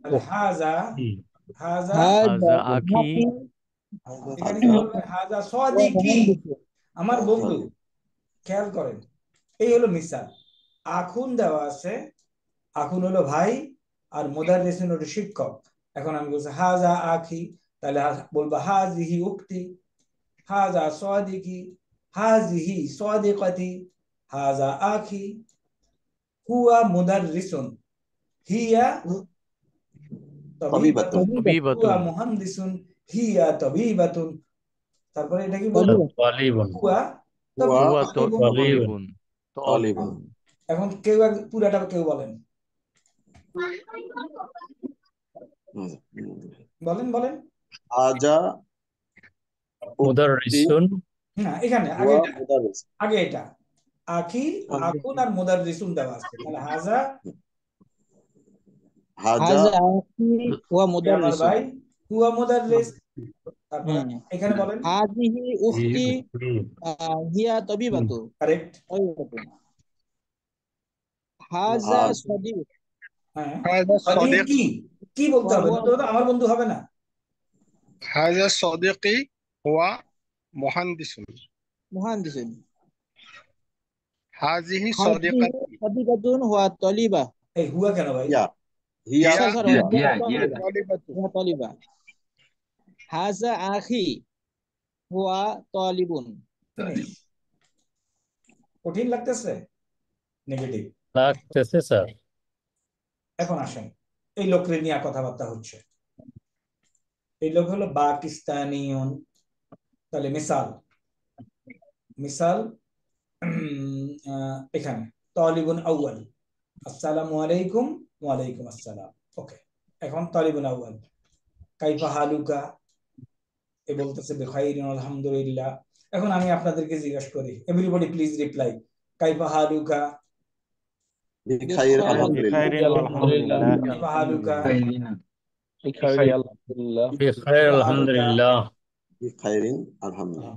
তাহলে হাজা হাজা হাজা আখি এখানে কি বলবেন? হাজা সাদিকি, আমার বন্ধু। খেয়াল করেন, এই হলো মিসাল। আখুন দেওয়া আছে, আখুন হলো ভাই আর মুদাররিসুন হলো শিক্ষক। এখন আমি বলছি হাজা আখি, তাহলে বলবো হাজিহি উক্তি, হাজা সাদিকি, হাজিহি সাদিকাতি, হাজা আখি, হুয়া মুদাররিসুন, হিয়া তাবিবাতুন, হুয়া তবিবাতুন মুহান্দিসুন, হিয়া তাবিবাতুন। তারপরে এটা কি বলবো? তালিবুন হুয়া হুয়া তাবিবুন। তালিবুন তালিবুন এখন কেউ পুরাটা কেউ বলেন, বলেন বলেন। হাজা উক্তি মুদাররিসুন না, এখানে হুয়া মুদাররিস আগে এটা আখি আকুন আর মুদাররিসুন দেওয়া আছে, তাহলে হাজা হাজা হাজা আখি ওয়া আমার মুদাররিসুন ভাই, হুয়া মুদাররিস। তারপরে এখানে বলেন হাজিহি উখতি হিয়া তবিবাতু কারেক্ট। তবিবাতুন হাজা সাদিক হ্যাঁ, হাজা সাদিক কি কি বলতে হবে? নতুন তো আমার বন্ধু হবে না। হাজা সাদিকি হুয়া মুহান্দিসুন মুহান্দিসুন হাজিহি হাজিহি সাদিকাতি সাদিকাতুন ওয়া তালিবা। এই হুয়া কেন ভাই? হিয়া হিয়া স্যার স্যার তালিবাতু ওয়া তালিবা। হাজা আখি হুয়া তালিবুন। ফিনিশ। কঠিন লাগতেছে? নেগেটিভ। লাগতেছে স্যার। এখন আসেন, এই লোকরে নিয়ে কথাবার্তা হচ্ছে। এই লোক হলো পাকিস্তানিয়ন। তাহলে মিসাল মিসাল এখানে তালিবুন আউয়াল, আসসালামু আলাইকুম, ওয়ালাইকুম আসসালাম। ওকে, এখন তালিবুন আউয়াল কাইফা হালুকা, এ বলতেছে বিখাইরিন আলহামদুলিল্লাহ। এখন আমি আপনাদেরকে জিজ্ঞাসা করি, এভরিবডি প্লিজ রিপ্লাই, কাইফা হালুকা, বিখাইর আলহামদুলিল্লাহ বিখাইরিন আলহামদুলিল্লাহ কাইফা হালুকা, বিখাইর আলহামদুলিল্লাহ। বিখাইরিন আলহামদুলিল্লাহ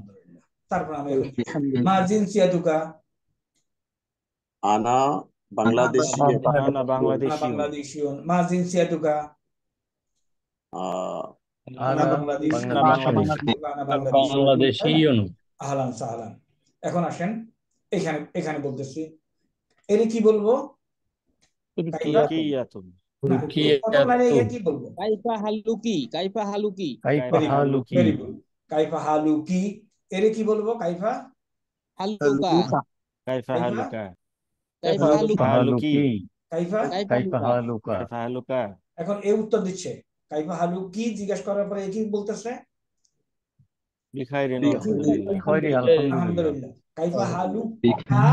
তারপর আমি এখন মা জিনসিয়াতুকা, আনা বাংলাদেশিয়াতুন। আনা আনা বাংলাদেশিউন। বাংলাদেশিউন। মা জিনসিয়াতুকা? আহ, আনা আনা বাংলাদেশি। বাংলাদেশি। আনা বাংলাদেশি, তাই না? বাংলাদেশিয়ন। আহলান সাহলান। এখন আসেন এখানে এখানে বলতেছি, এর কি বলবো? কাইফা? তুর্কিয়াতুন। না, প্রথম লাইনে তুর্কিয়াতু। কি বলবো? কাইফা হালুকি, কাইফা হালুকি। কাইফা ভেরি গুড, হালুকি। Very good. কাইফা হালুকি, এর কি বলবো? কাইফা হালুকা, কাইফা কাইফা হালুকা। কাইফা কাইফা হালুকি, হালুকি। হালুকি। কাইফা। কাইফা কাইফা হালুকা। হালুকা। কাইফা হালুকা। এখন এ উত্তর দিচ্ছে কাইফা হালুকি, জিজ্ঞেস করার পরে কি বলতেছে? বিখাইরিন কি আলহামদুলিল্লাহ। বিখাইরি আলহামদুলিল্লাহ। আলহামদুলিল্লাহ। কাইফা হালুকা,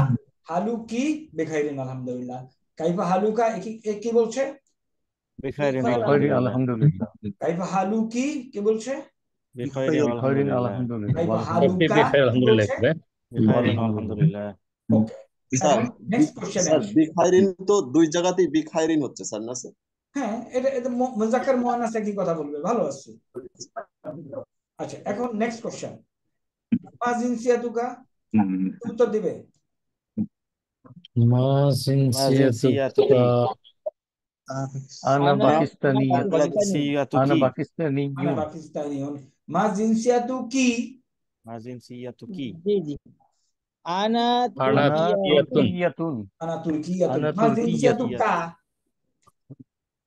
হালুকি বেখাইরিন আলহামদুলিল্লাহ। কাইফা হালুকা এ কি বলছে? বিখাইরিন বিখাইরি আলহামদুলিল্লাহ। আলহামদুলিল্লাহ। কাইফা হালুকি কি বলছে? বিখাইরিন বিখাইরিন আলহামদুলিল্লাহ। আলহামদুলিল্লাহ। কাইফা আলহামদুলিল্লাহ। হালুকা বিখাইর কি আলহামদুলিল্লাহ বলছে? করে। বিখাইরিন আলহামদুলিল্লাহ। আলহামদুলিল্লাহ। ওকে, স্যার এখন নেক্সট কোশ্চেনে আসি। বিখাইরিন তো দুই জায়গাতেই বিখাইরিন হচ্ছে স্যার, না স্যার? হ্যাঁ, এটা এটা মুজাক্কার মুআন্নাস কি কথা বলবে? ভালো আছে। আচ্ছা, এখন নেক্সট কোশ্চেন। মা জিনসিয়াতুকা, উত্তর দিবে। মা জিনসিয়াতুকা। আনা আনা পাকিস্তানিয়া। জিনসিয়াতু আনা কি? আনা পাকিস্তানিয়ুন। পাকিস্তানিয়ুন। মা জিনসিয়াতু কি? মা জিনসিয়াতু কি? জি জি। আনা আনা আনা তুর্কিয়াতুন। তুর্কিয়াতুন। আনা তুর্কিয়াতুন। আনা মা জিনসিয়াতু তুর্কিয়াতুন। কা?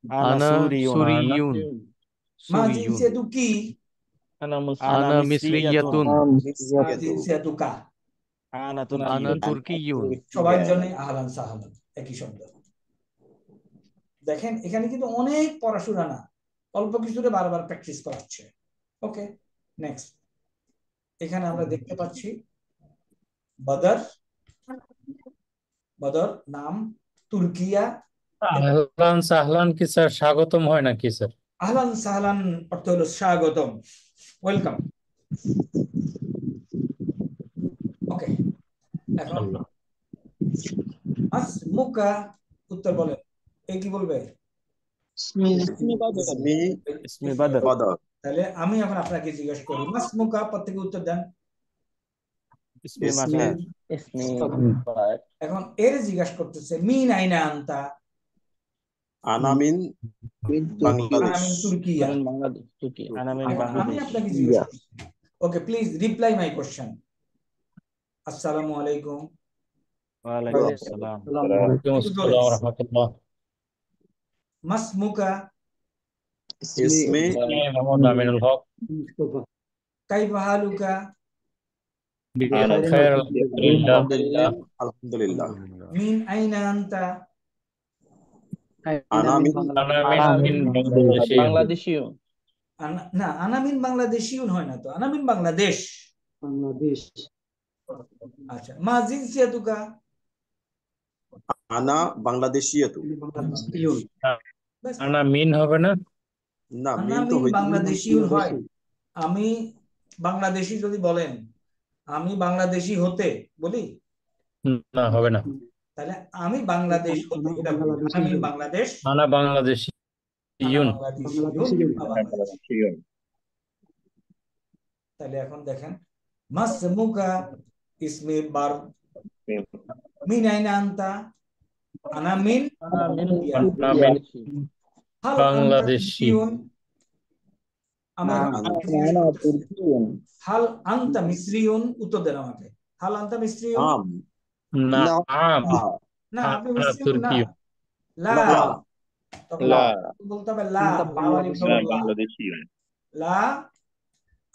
আনা আনা সুরিয়ুন। সুরিয়ুন। মা সুরিয়ুন। জিনসিয়াতু কি? আনা আনা মিসরিয়াতুন। মিসরিয়াতুন। মা জিনসিয়াতু কা? আনা আনা তুর্কিয়ুন। তুর্কিয়ুন। সবার জন্য আহলান সাহলান, একই শব্দ। দেখেন এখানে কিন্তু অনেক পড়াশোনা না, অল্প কিছুতে বারবার প্র্যাকটিস করাচ্ছে। ওকে, নেক্সট। এখানে আমরা দেখতে পাচ্ছি বদর। বদর নাম, তুর্কিয়া। আহলান সাহলান কি স্যার স্বাগতম হয় নাকি স্যার? আহলান সাহলান অর্থ হলো স্বাগতম, ওয়েলকাম। ওকে, এখন আল্লাহ। মাসমুকা, উত্তর বলেন। এ কি বলবে? ইসমি বদর। ইসমি বদর। তাহলে আমি এখন আপনাকে জিজ্ঞেস করি, মাসমুকা, প্রত্যেকে উত্তর দেন। ইসমি মাকান। ইসমি এখন এর জিজ্ঞাসা করতেছে মিন আইনা আনতা? আনা মিন বাংলাদেশ। আনা মিন তুর্কিয়া। বাংলাদেশ, তুর্কিয়া। আনা মিন এখন আমি বাংলাদেশ। আপনাকে জিজ্ঞাসা করছি। ওকে, প্লিজ রিপ্লাই মাই কোশ্চেন। আসসালামু আলাইকুম। ওয়ালাইকুম আসসালাম। ওয়ালাইকুম আসসালাম ওয়া রাহমাতুল্লাহ। মাসমুকা? ইসমি মোহাম্মদ আমিনুল হক। কাইফা হালুকা? বিখাইর আলহামদুলিল্লাহ। আলহামদুলিল্লাহ। মিন আইনা আনতা? আনা মিন আনা মিন বাংলাদেশিয়ন। বাংলাদেশীয়। না, আনা মিন বাংলাদেশিউন হয় না তো, আনা মিন বাংলাদেশ। বাংলাদেশ। আচ্ছা, মা জিনসিয়াতুকা? আনা বাংলাদেশিয়াতু। বাংলাদেশিয়ন। ব্যাস। আনা মিন হবে না? না, আনা মিন তো মিন হইতে বাংলাদেশিউন হয়। আমি বাংলাদেশি যদি বলেন, আমি বাংলাদেশি হতে বলি, না হবে না। তাহলে আমি বাংলাদেশ হতে, এটা বলি। আনা মিন বাংলাদেশ। আনা বাংলাদেশিয়ন। আনা বাংলাদেশিয়ুন বা বাংলাদেশ। তাহলে এখন দেখেন, মাসমুকা ইসমে বার, মিন আইনা আনতা? আনা মিন আনা মিন হাল আনতা বাংলাদেশি। মিসরিয়ুন? আমি হাল আনতা মিসরিয়ুন, উত্তর দেন আমাকে। হাল আনতা মিসরিয়ুন? নাম। নাম। না, আপনি আনা মিসরিয়ুন না। তুর্কিয়ন। লা, তখন লা। বলতে হবে লা, বাংলাদেশিয়ন। লা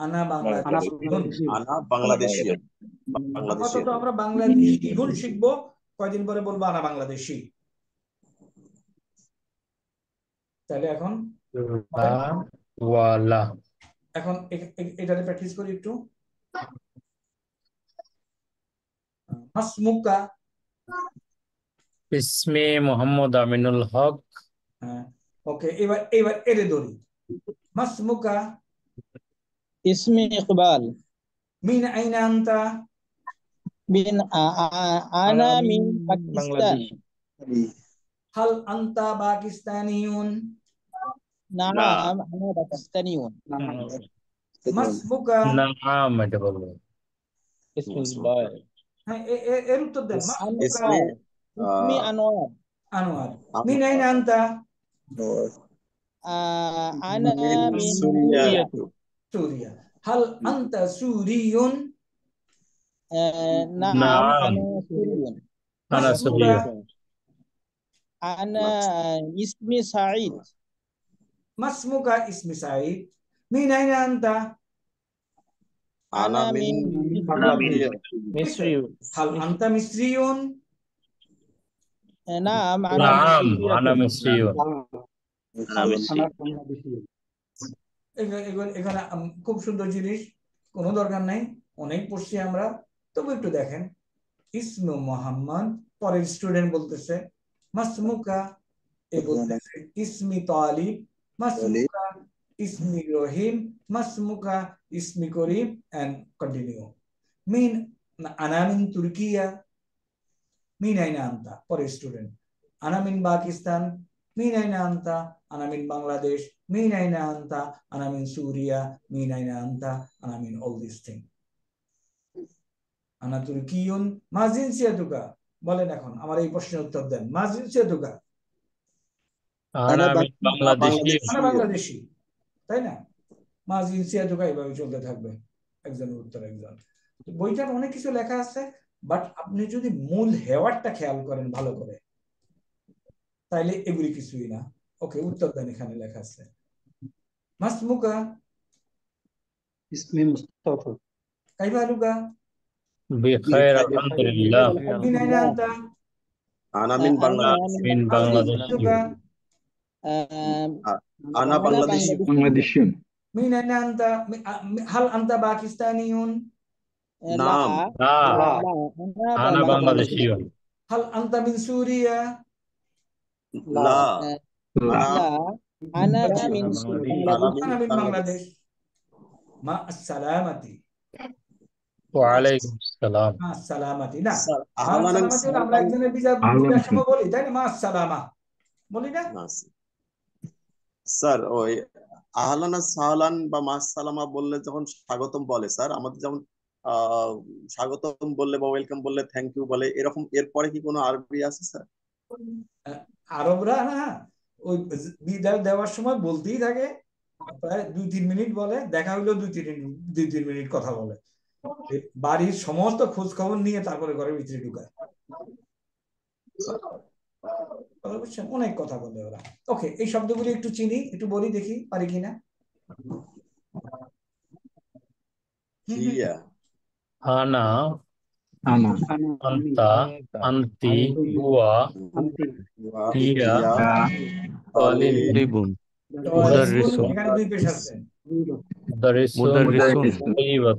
আনা বাংলাদেশিয়ুন। আনা বাংলাদেশিয়ান। আপাতত আমরা বাংলাদেশিয়ুন শিখবো, কয়দিন পরে বলবো আনা বাংলাদেশি। তাহলে এখন লা ওয়ালা। এখন এটাতে প্র্যাকটিস করি একটু। মাসমুকা? ইসমে মোহাম্মদ আমিনুল হক। হ্যাঁ, ওকে, এবার এবার এরে ধরি। মাসমুকা? ইসমি ইকবাল। মিন আইনা আনতা? বিন আনা মিন পাকিস্তান। হাল আনতা পাকিস্তানিয়ুন? নাম আনা পাকিস্তানিয়ুন। মাসমুকা? নাম এটা বলবো। ইসমি ইকবাল। হ্যাঁ, এর উত্তর দেন। মাসমুকা? ইসমি اسمي أنوار. أنوار. من أين أنت؟ أنا من من سوريا. سوريا. سوريا. هل أنت سوري؟ نعم نعم أنا سوري. ما أنا اسمك؟ سوري. أنا اسمي سعيد. ما اسمك؟ اسمي سعيد. من أين أنت؟ أنا أنا من من أنا من مصر. مصري. هل أنت مصري؟ نعم أنا نعم مصري. أنا مصري. أنا مصري। এখানে খুব সুন্দর জিনিস, কোনো দরকার নাই, অনেক পড়ছি আমরা, তবু একটু দেখেন। ইসমু মোহাম্মদ, পরের স্টুডেন্ট বলতেছে মাসমুকা, এ বলতেছে ইসমি তালিব, মাসমুকা ইসমি রহিম, মাসমুকা ইসমি করিম, এন্ড কন্টিনিউ। মিন আনা মিন তুর্কিয়া, মিন আইনা আনতা, পরের স্টুডেন্ট। আনা মিন পাকিস্তান, মিন আইনা আনতা, আনা মিন বাংলাদেশ, মিন আইনা আনতা, আনা মিন সুরিয়া, মিন আইনা আনতা, আনা মিন অল দিস থিং। আনা তুর্কিয়ুন, মা জিনসিয়াতুকা, বলেন এখন আমার এই প্রশ্নের উত্তর দেন। মা জিনসিয়াতুকা, أنا من বাংলাদেশি। আনা বাংলাদেশি, তাই না? মা জিনসিয়াতুকা এভাবে চলতে থাকবে, একজনের উত্তর একজন। বইটার অনেক কিছু লেখা আছে, বাট আপনি যদি মূল হেওয়ারটা খেয়াল করেন ভালো করে, তাইলে এগুলি কিছুই না। ওকে, উত্তর দেন, এখানে লেখা আছে মাসমুকা اسمي مصطفى. কাইফালুকা بخير الحمد لله. মিন আইনা আনতা أنا من أنا بنغلاديش. من بangladesh. أنا أنا بنغلاديشي. بنغلاديشي. মিন আইনা আনতা হাল আনতা পাকিস্তানিয়ুন نعم. لا لا أنا بangladeshi. হাল আনতা মিন সুরিয়া لا. لا أنا أنا من بنغلاديش. আনা মিন বাংলাদেশ। মা আসসালামাতি, وعليكم السلام. মা আসসালামাতি না, স্যার মা আহলান আসসালামাতি হলো আমরা একজনের বিদার সময় বলি, তাই না? মা আসসালামা বলি না? স্যার ওই আহলান সাহলান বা মা সালামা বললে যখন স্বাগতম বলে, স্যার আমাদের যেমন স্বাগতম বললে বা ওয়েলকাম বললে থ্যাংক ইউ বলে, এরকম এরপরে কি কোনো আরবি আছে স্যার? আরবরা না ওই বিদায় দেওয়ার সময় বলতেই থাকে, প্রায় 2-3 মিনিট বলে, দেখা হইলো 2-3 মিনিট কথা বলে, বাড়ির সমস্ত খোঁজ খবর নিয়ে তারপরে ঘরের ভিতরে ঢুকায়। বুঝছেন, অনেক কথা বলে ওরা। ওকে, এই শব্দগুলি একটু চিনি, একটু বলি দেখি পারি কিনা। হিয়া, أنا أنا أنت أنتي هو هي হিয়া, طالب লিবুন মুদাররিসুন, এখানে দুই পেশ আছে। مدرس মুদাররিসুন طيبة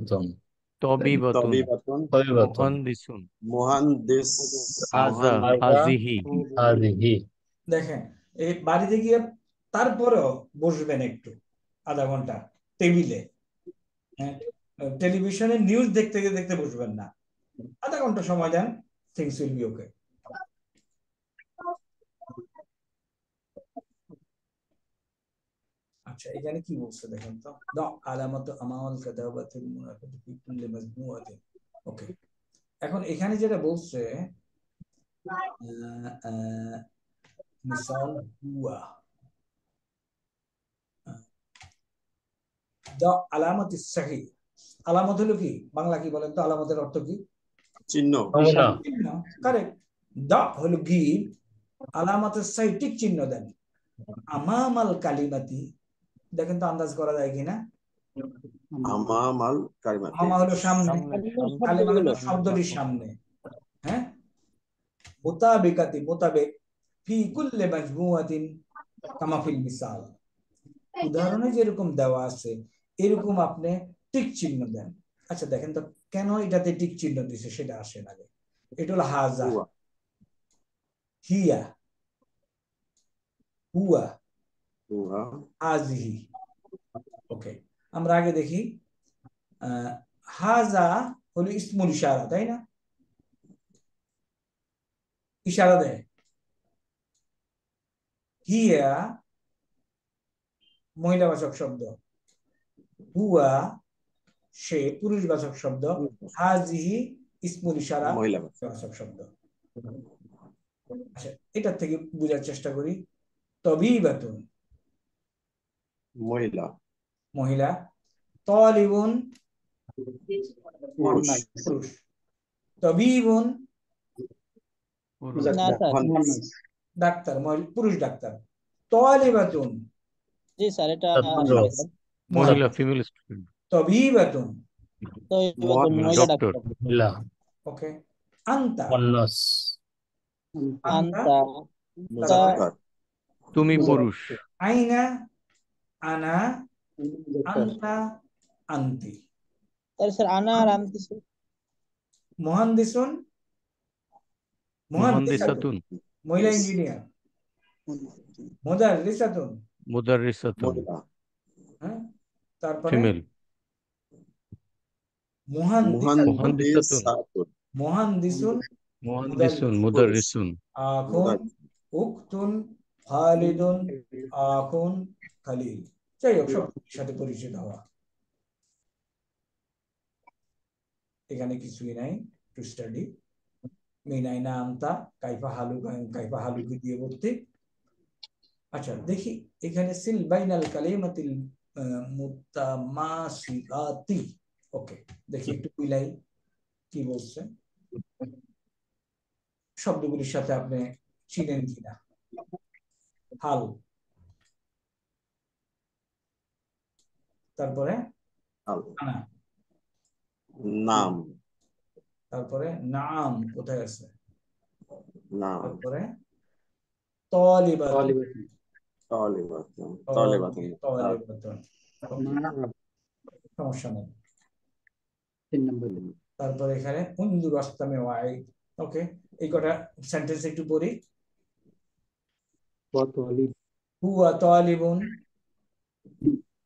তবিবাতুন তবিবাতুন, طيبة মুহান্দিসুন মুহান্দিস। হাজা هذا হাজিহি هذه। দেখেন, এই বাড়িতে গিয়ে তারপরেও বসবেন একটু আধা ঘন্টা টেবিলে, হ্যাঁ, টেলিভিশনে নিউজ দেখতে দেখতে বসবেন না, আধা ঘন্টা সময় দেন, থিংস উইল বি ওকে। আচ্ছা, এখানে কি বলছে দেখেন তো, দা আলামাত আমাল কাতাবাতুল মুনাফিক ফি কুল্লি মাজমুআতিন। ওকে, এখন এখানে যেটা বলছে মিসাল হুয়া, দা আলামাত সাহি, আলামত হলো কি, বাংলা কি বলেন তো, আলামতের অর্থ কি? চিহ্ন। চিহ্ন, কারেক্ট। দা হলো গিভ, আলামাত সাহি ঠিক চিহ্ন দেন। আমামাল কালিমাতি, দেখেন তো আন্দাজ করা যায় কিনা। আমামাল কালিমাতি, আমা হলো সামনে, কালিমা হলো শব্দটির সামনে, হ্যাঁ। মুতাবিকাতি, মুতাবিক ফি কুল্লি মাজমুআতিন কামা ফিল মিসাল, উদাহরণে যেরকম দেওয়া আছে এরকম আপনি টিক চিহ্ন দেন। আচ্ছা দেখেন তো কেন এটাতে টিক চিহ্ন দিছে, সেটা আসেন আগে। এটা হলো হাজা, হিয়া, হুয়া, হাজিহি। ওকে, আমরা আগে দেখি, হাজা হলো ইসমুল ইশারা, তাই না? ইশারা দেয়। হিয়া মহিলাবাচক শব্দ, হুয়া সে পুরুষবাচক শব্দ, হাজিহি ইসমুল ইশারা মহিলাবাচক শব্দ। আচ্ছা, এটার থেকে বোঝার চেষ্টা করি। তবিবাতুন মহিলা। মহিলা। তালিবুন পুরুষ। পুরুষ। তবিবুন পুরুষ। না স্যার, মহান্দিস। ডাক্তার, পুরুষ ডাক্তার। তালিবাতুন জি স্যার, এটা ছাত্র আসবে স্যার। মহিলা, ফিমেল স্টুডেন্ট। তবিবাতুন তো এবার তো মহিলা ডক্টর। ডাক্তার। মহিলা। ওকে। আনতা অন্নস। আনতা আনতা মুজাক্কার। তুমি পুরুষ। আইনা আনা আনতা আনতি। তাহলে স্যার আনা আর আনতি স্যার। মুহান্দিসুন মুহান্দিসাতুন মুহান্দিসাতুন। মহিলা ইঞ্জিনিয়ার। মুদাররিসাতুন মুদাররিসাতুন। মহিলা। হ্যাঁ, তারপরে ফিমেল। মুহান্দিসাতুন মুহান্দিসাতুন। মুহান্দিসুন মুহান্দিসুন মুদাররিসুন। আখুন উক্তুন খালিদুন আখুন খালিল। যাই হোক, সব সাথে পরিচিত হওয়া। এখানে কিছুই নাই টু স্টাডি। মিনাইনা আনতা কাইফা হালুকি দিয়ে ভর্তি। আচ্ছা দেখি এখানে সিল বাইনাল কালিমাতিল মুতামাসিলাতি। ওকে, দেখি একটু মিলাই কি বলছে, শব্দগুলির সাথে আপনি চিনেন কিনা। হাল, তারপরে আনা, নাম। তারপরে নাম কোথায় আছে, নাম। তারপরে তালিবাতুন তালিবাতুন। তালিবাতুন। তালিবাতুন। সমস্যা নেই। তারপরে এখানে উনজুর আস্তামে ওয়াই। ওকে, এই কটা সেন্টেন্স একটু পড়ি। হুয়া তালিবুন,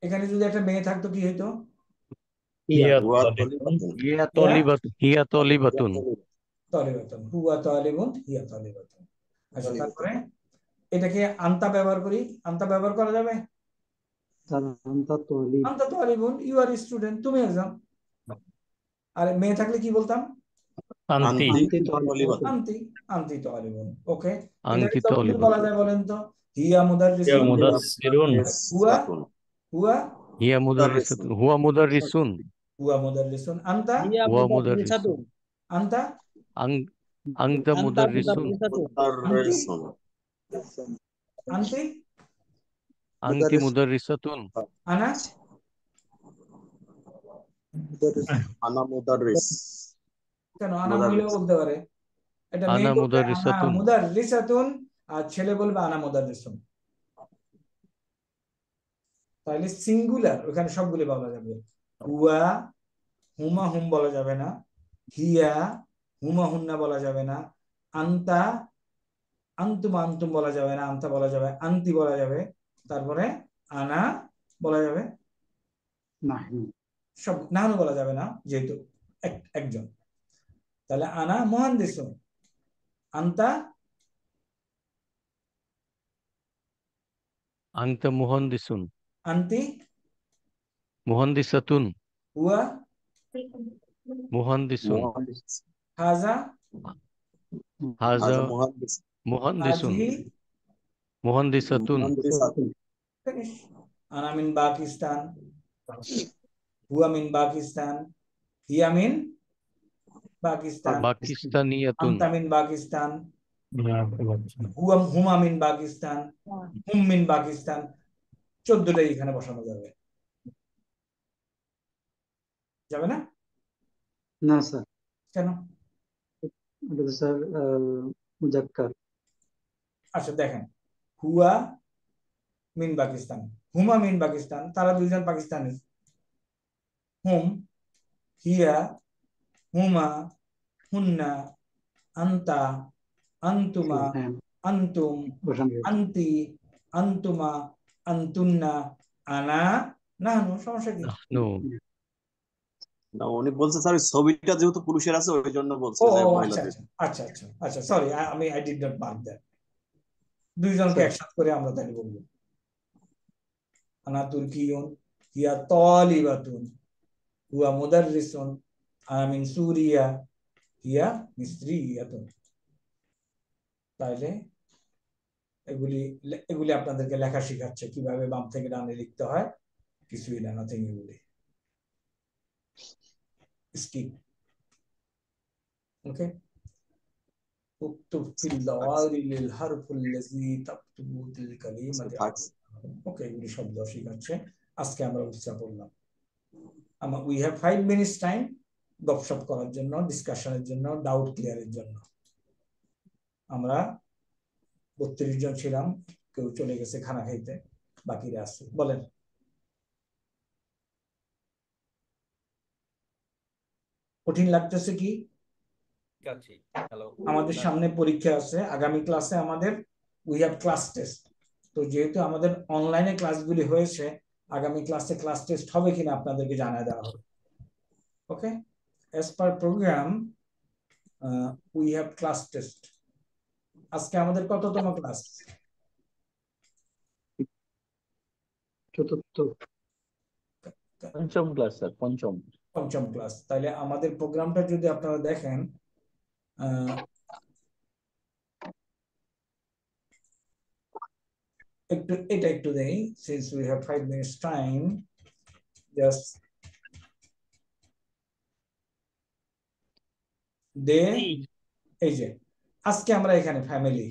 এখানে যদি একটা মেয়ে থাকতো কি হইতো? হিয়া হুয়া তালিবুন। তালিবাতুন। হিয়া তালিবাতুন। তালিবাতুন, হুয়া তালিবুন হিয়া তালিবাতুন। আচ্ছা, তারপরে এটাকে আনতা ব্যবহার করি। আনতা ব্যবহার করা যাবে? আনতা তালিবুন, ইউ আর স্টুডেন্ট, তুমি একজন। আর মেয়ে থাকলে কি বলতাম? আন্তি। আনতি আনতি তালিবুন। ওকে, আনতি এটাকে তকদির বলা তালিবাতুন। যায় বলেন তো? হিয়া হিয়া মুদাররিসুন। মুদাসসিরুন। হুয়া হুয়া হিয়া মুদাররিসাতুন। হুয়া মুদাররিসুন। হুয়া মুদাররিসুন। আনতা হিয়া হুয়া মুদাররিসাতুন। মুদাররিসুন। আনতা আনতা আনতা মুদাররিসুন। মুদাররিসাতুন। আনতি আনতি মুদাররিসাতুন। আনা আনা মুদাররিস। কেন আনা মহিলা বলতে পারে? এটা মেয়ে আনা বলবে আনা মুদাররিসাতুন। মুদাররিসাতুন, আর ছেলে বলবে আনা মুদাররিসুন। তাহলে সিঙ্গুলার ওখানে সবগুলি বলা যাবে। হুয়া হুমা হুম বলা যাবে না, হিয়া হুমা হুন্না বলা যাবে না, আনতা আন্তুমা আন্তুম বলা যাবে না, আনতা বলা যাবে, আন্তি বলা যাবে, তারপরে আনা বলা যাবে, সব নাহানু বলা যাবে না যেহেতু একজন। তাহলে আনা মুহান্দিসুন, আনতা আনতা মুহান্দিসুন। আন্তি মুহান্দিসাতুন। হুয়া মুহান্দিসুন। হাজা হাজা মুহান্দিস। মুহান্দিসুন। হাজিহি। মুহান্দিসাতুন। ফিনিশ। আনা মিন পাকিস্তান, হুয়া মিন পাকিস্তান, হিয়া মিন পাকিস্তান, পাকিস্তানিয়াতুন। আনতা মিন পাকিস্তান, হুমা মিন পাকিস্তান, হুম মিন পাকিস্তান। 14টাই এখানে বসানো যাবে, যাবে না? না স্যার, কেন? এটা তো স্যার মুজাক্কার। আচ্ছা দেখেন, হুয়া মিন পাকিস্তান, হুমা মিন পাকিস্তান, তারা দুইজন পাকিস্তানি। হুম, হিয়া, হুমা, হুন্না, আন্তা, আন্তুমা, আন্তুম, আন্তি, আন্তুমা, আন্তুন্না, আনা, নাহনু। সমস্যা কি? না, উনি বলছে স্যার ছবিটা যেহেতু পুরুষের আছে ওই জন্য বলছে ও যে আচ্ছা মহিলাদের। আচ্ছা আচ্ছা আচ্ছা, সরি, আমি I did not mark that. দুইজনকে একসাথে করে আমরা তাই বলবো। আনা তুর্কিয়ুন, হিয়া তালিবাতুন, হুয়া মুদাররিসুন, আনা মিন সুরিয়া, হিয়া মিসরিয়াতুন। তাইলে এগুলি এগুলি আপনাদেরকে লেখা শেখাচ্ছে কিভাবে বাম থেকে ডানে লিখতে হয়, কিছুই না, নাথিং। এগুলি স্কিপ। ওকে, اكتب في الضواري للحرف الذي تكتب الكلمة। ওকে, এগুলি শব্দ শেখাচ্ছে। আজকে আমরা উচ্চা পড়লাম। We have 5 minutes time Gupshup করার জন্য, ডিসকাশনের জন্য, ডাউট ক্লিয়ারের জন্য। আমরা 32 জন ছিলাম, কেউ চলে গেছে খানা খাইতে, বাকিরা আছে। বলেন, কঠিন লাগতেছে কি? আমাদের সামনে পরীক্ষা আছে, আগামী ক্লাসে আমাদের উই হ্যাভ ক্লাস টেস্ট। তো যেহেতু আমাদের অনলাইনে ক্লাসগুলি হয়েছে, আগামী ক্লাসে ক্লাস টেস্ট হবে কিনা আপনাদেরকে জানিয়ে দেওয়া হবে। ওকে, as per program we have class test. আজকে আমাদের কততম ক্লাস? চতুর্থ, পঞ্চম ক্লাস স্যার, পঞ্চম ক্লাস। তাহলে আমাদের প্রোগ্রামটা যদি আপনারা দেখেন, এটা একটু দেই, since we have 5 minutes time, just এই যে আজকে আমরা এখানে ফ্যামিলি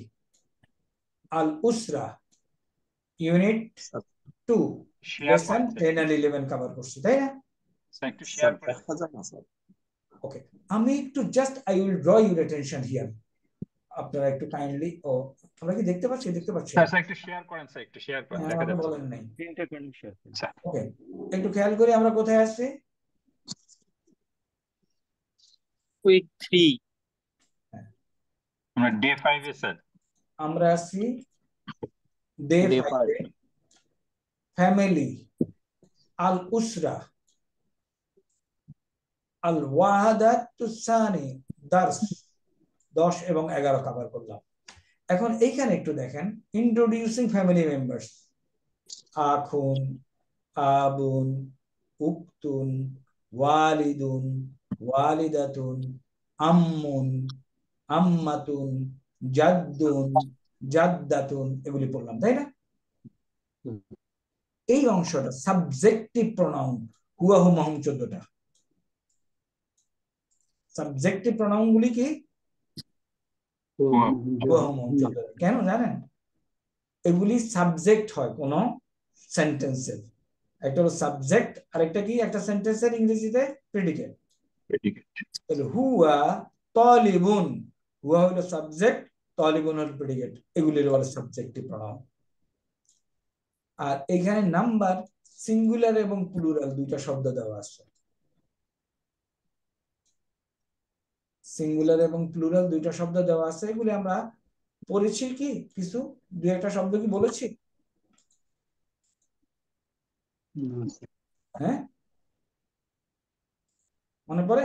আল উসরা ইউনিট 2 লেসন 10 and 11 কভার করছি, তাই না? একটু শেয়ার করেন। ওকে, আমি একটু just I will draw your attention here. আপনারা একটু কাইন্ডলি, আমরা কি দেখতে পাচ্ছি? স্যার একটু শেয়ার করেন, স্যার একটু শেয়ার করেন, দেখা যাচ্ছে। বলেন নাই। ওকে, একটু খেয়াল করি আমরা কোথায় আছি। উইক 3, আমরা ডে 5 এ স্যার। আমরা আছি ডে 5 এ। ফ্যামিলি আল উসরা আল ওয়াহাদাতুস সানি দার্স 10 এবং 11 কভার করলাম। এখন এইখানে একটু দেখেন, ইন্ট্রোডিউসিং ফ্যামিলি মেম্বার্স, আখুন, আবুন, উক্তুন, ওয়ালিদুন, ওয়ালিদাতুন, আম্মুন, আম্মাতুন, জাদ্দুন, জাদ্দাতুন, এগুলি পড়লাম, তাই না? এই অংশটা সাবজেক্টিভ প্রনাউন, হুয়া হুমা হুম 14টা। সাবজেক্টিভ প্রনাউন গুলি কি? কেন জানেন? এগুলি সাবজেক্ট হয় কোন সেন্টেন্সের। একটা হলো সাবজেক্ট, আর একটা কি? একটা সেন্টেন্সের ইংরেজিতে প্রেডিকেট। তাহলে হুয়া তালিবুন, হুয়া হলো সাবজেক্ট, তালিবুন হলো প্রেডিকেট। এগুলির বলে সাবজেক্টিভ প্রনাউন। আর এখানে নাম্বার, সিঙ্গুলার এবং প্লুরাল দুইটা শব্দ দেওয়া আছে। সিঙ্গুলার এবং প্লুরাল দুইটা শব্দ দেওয়া আছে। এগুলি আমরা পড়েছি কি? কিছু দুই একটা শব্দ কি বলেছি? হ্যাঁ, মনে পড়ে?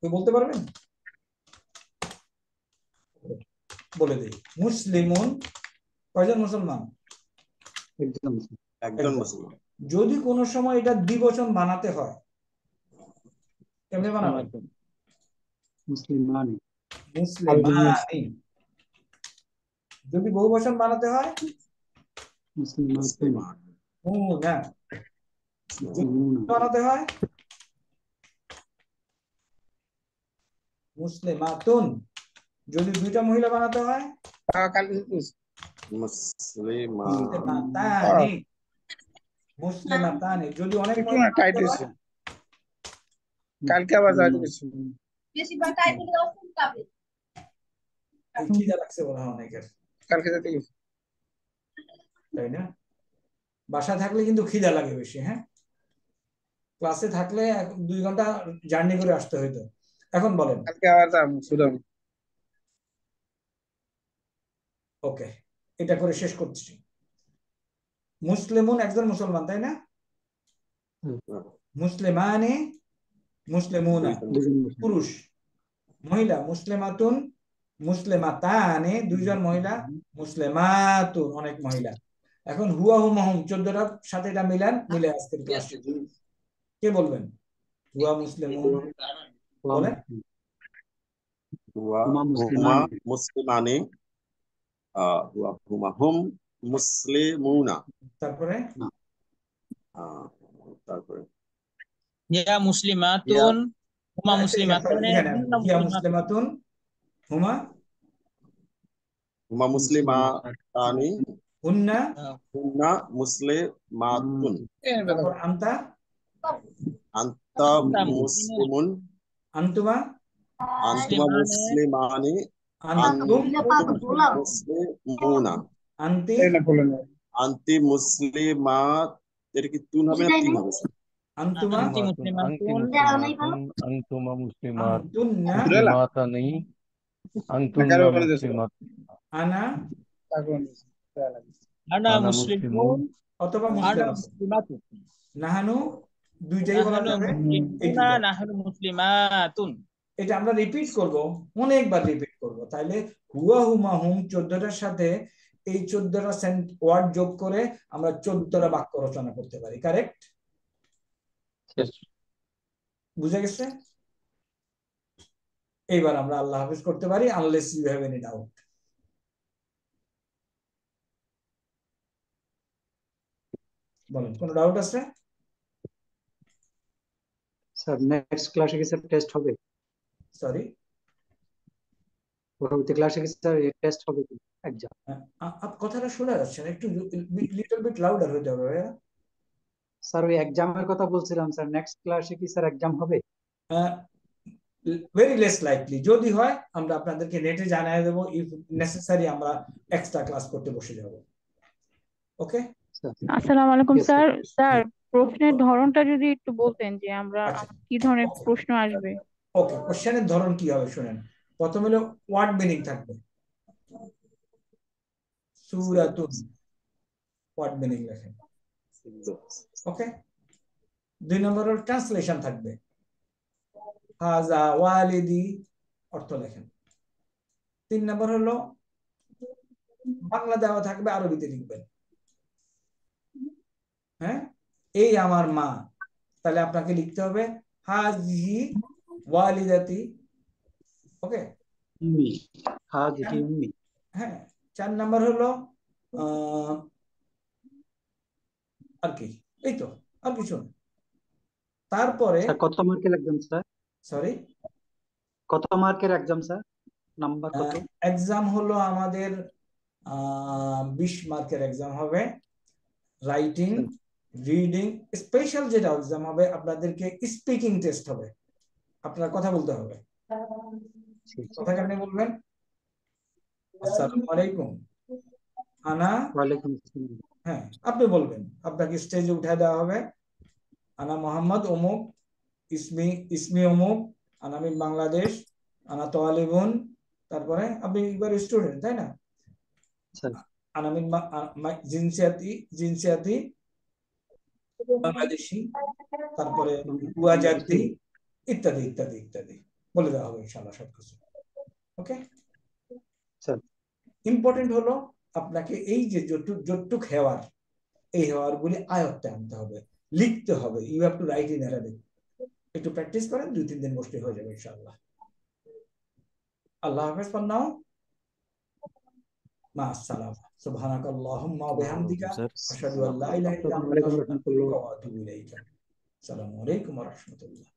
বলতে পারবেন? বলে দিই। মুসলিমুন, কয়জন মুসলমান? একজন মুসলমান। যদি কোনো সময় এটা দ্বিবচন বানাতে হয়, কেমনে বানাবেন? মুসলিমানি। মুসলিমানি। যদি বহুবচন বানাতে হয়, মুসলিমান। না, বানাতে হয় মুসলিমাতুন। যদি দুইটা মহিলা বানাতে হয় মুসলিমাতানি। মুসলিমাতানি। যদি অনেক মহিলা বানাতে হয়, কালকে আবার যাওয়া কিছু খিদা লাগছে বলা হয় অনেকের, কালকে যেতে গেছি, তাই না? বাসা থাকলে কিন্তু খিদা লাগে বেশি। হ্যাঁ, ক্লাসে থাকলে 2 ঘন্টা জার্নি করে আসতে হইতো। এখন বলেন, কালকে আবার যাবো সুদান। ওকে, এটা করে শেষ করছি। মুসলিমুন একজন মুসলমান, তাই না? মুসলিমানে, মুসলিমুনা পুরুষ। মহিলা মুসলিমাতুন, মুসলিমাতানে দুইজন মহিলা, মুসলিমাতুন অনেক মহিলা। এখন হুয়া হুমাহুম 14টার সাথে এটা মিলান, মিলে আজকের ক্লাস। কে বলবেন? হুয়া মুসলিমুন বলেন। হুয়া হুমা হুমা মুসলিমানি। মুসলিমানি, হুয়া হুমা হুম মুসলিমুনা। তারপরে তারপরে ইয়া হিয়া মুসলিমাতুন হুমা আচ্ছা, মুসলিমাতানে এখানে হুন্না হিয়া মুসলিমাতুন। মুসলিমাতুন হুমা হুমা মুসলিমাতানি হুন্না হুন্না মুসলিমাতুন। তারপর আনতা আনতা আনতা মুসলিমুন মুসলিমুন, আনতুমা আনতুমা মুসলিমানে মুসলিমানি, আনতুম আনতুম মুসলিমুন। মুসলিমুনা। আনতি আন্তি মুসলিমাত, এটা কি তুন হবে না তিন হবে স্যার? আন্তুমা আনতি আনতি মুসলিমাতুন মুসলিমাতুন, আনতুমা মুসলিমাত, আনতুন্না মুসলিমাতানি, আনতুন্না মুসলিমাত, আনা আনা আনা মুসলিমুন মুসলিমুন, অথবা আনা মুসলিমাতুন। মুসলিমাতুন। নাহানু দুইটাই বলা নাহনু যাবে। এই মুসলিমুনা দুইটা নাহনু মুসলিমাতুন। এটা আমরা রিপিট করব, অনেকবার রিপিট করব, তাইলে হুয়া হুমা হুম 14টার সাথে এই 14টা ওয়ার্ড যোগ করে আমরা 14টা বাক্য রচনা করতে পারি। কারেক্ট? বুঝে গেছে? এইবার আমরা আল্লাহ হাফেজ করতে পারি, unless you have any doubt. বলেন, কোনো ডাউট আছে? স্যার নেক্সট ক্লাসে কি স্যার টেস্ট হবে? সরি, পরবর্তী ক্লাসে কি স্যার টেস্ট হবে কি এক্সাম? কথাটা শোনা যাচ্ছে না, একটু লিটল বিট লাউডার হতে হবে ভাইয়া। স্যার ওই এক্সামের কথা বলছিলাম স্যার, নেক্সট ক্লাসে কি স্যার এক্সাম হবে? ভেরি লেস লাইকলি, যদি হয় আমরা আপনাদেরকে নেটে জানিয়ে দেবো, ইফ নেসেসারি আমরা এক্সট্রা ক্লাস করতে বসে যাব। ওকে, আসসালামু আলাইকুম স্যার। স্যার প্রশ্নের ধরনটা যদি একটু বলতেন যে আমরা আচ্ছা, কি ধরনের প্রশ্ন আসবে। ওকে। কোশ্চেনের ধরন কি হবে শুনেন। প্রথম হলো ওয়ার্ড মিনিং থাকবে, সূরাতুন ওয়ার্ড মিনিং লেখেন। ওকে। 2 নম্বর হলো ট্রান্সলেশন থাকবে, হাজা ওয়ালিদি অর্থ লেখেন। 3 নম্বর হলো বাংলা দেওয়া থাকবে, আরবিতে লিখবেন। হ্যাঁ, এই আমার মা, তাহলে আপনাকে লিখতে হবে হাজিহি ওয়ালিদাতি। ওকে, উম্মি, হাজিহি উম্মি। হ্যাঁ। 4 নাম্বার হলো আর কি, এই তো, আর কিছু না। তারপরে স্যার কত মার্কের এক্সাম স্যার? সরি, কত মার্কের এক্সাম স্যার? নাম্বার কত? এক্সাম হলো আমাদের 20 মার্কের এক্সাম হবে। রাইটিং, রিডিং, স্পেশাল যেটা এক্সাম হবে আপনাদেরকে স্পিকিং টেস্ট হবে, আপনার কথা বলতে হবে। কথা কেমনে বলবেন? আসসালামু আলাইকুম, আনা, ওয়ালাইকুম আসসালাম। হ্যাঁ আপনি বলবেন, আপনাকে স্টেজে উঠে দেওয়া হবে, আনা মোহাম্মদ অমুক, ইসমি ইসমি অমুক, আনা মিন বাংলাদেশ, আনা তোয়ালিবুন। তারপরে আপনি একবার স্টুডেন্ট, তাই না? আনা মিন জিনসিয়াতি জিনসিয়াতি বাংলাদেশি, তারপরে ওয়াজাতি, ইত্যাদি ইত্যাদি ইত্যাদি বলে দেওয়া হবে ইনশাআল্লাহ সবকিছু। ওকে, ইম্পর্টেন্ট হলো আপনাকে এই যে যতটুক হেওয়ার, এই হেওয়ার গুলি আয়ত্তে আনতে হবে, লিখতে হবে। You have to write in Arabic. একটু প্র্যাকটিস করেন, 2-3 দিন বসলে হয়ে যাবে ইনশাআল্লাহ। আল্লাহ হাফেজ ফর নাও, মা আসসালামা, সুবহানাকাল্লাহুম্মা ওয়া বিহামদিকা আশহাদু আল্লা ইলাহা ইল্লা আনতা আস্তাগফিরুকা ওয়া আতুবু ইলাইক। আসসালামু আলাইকুম ওয়া রাহমাতুল্লাহ।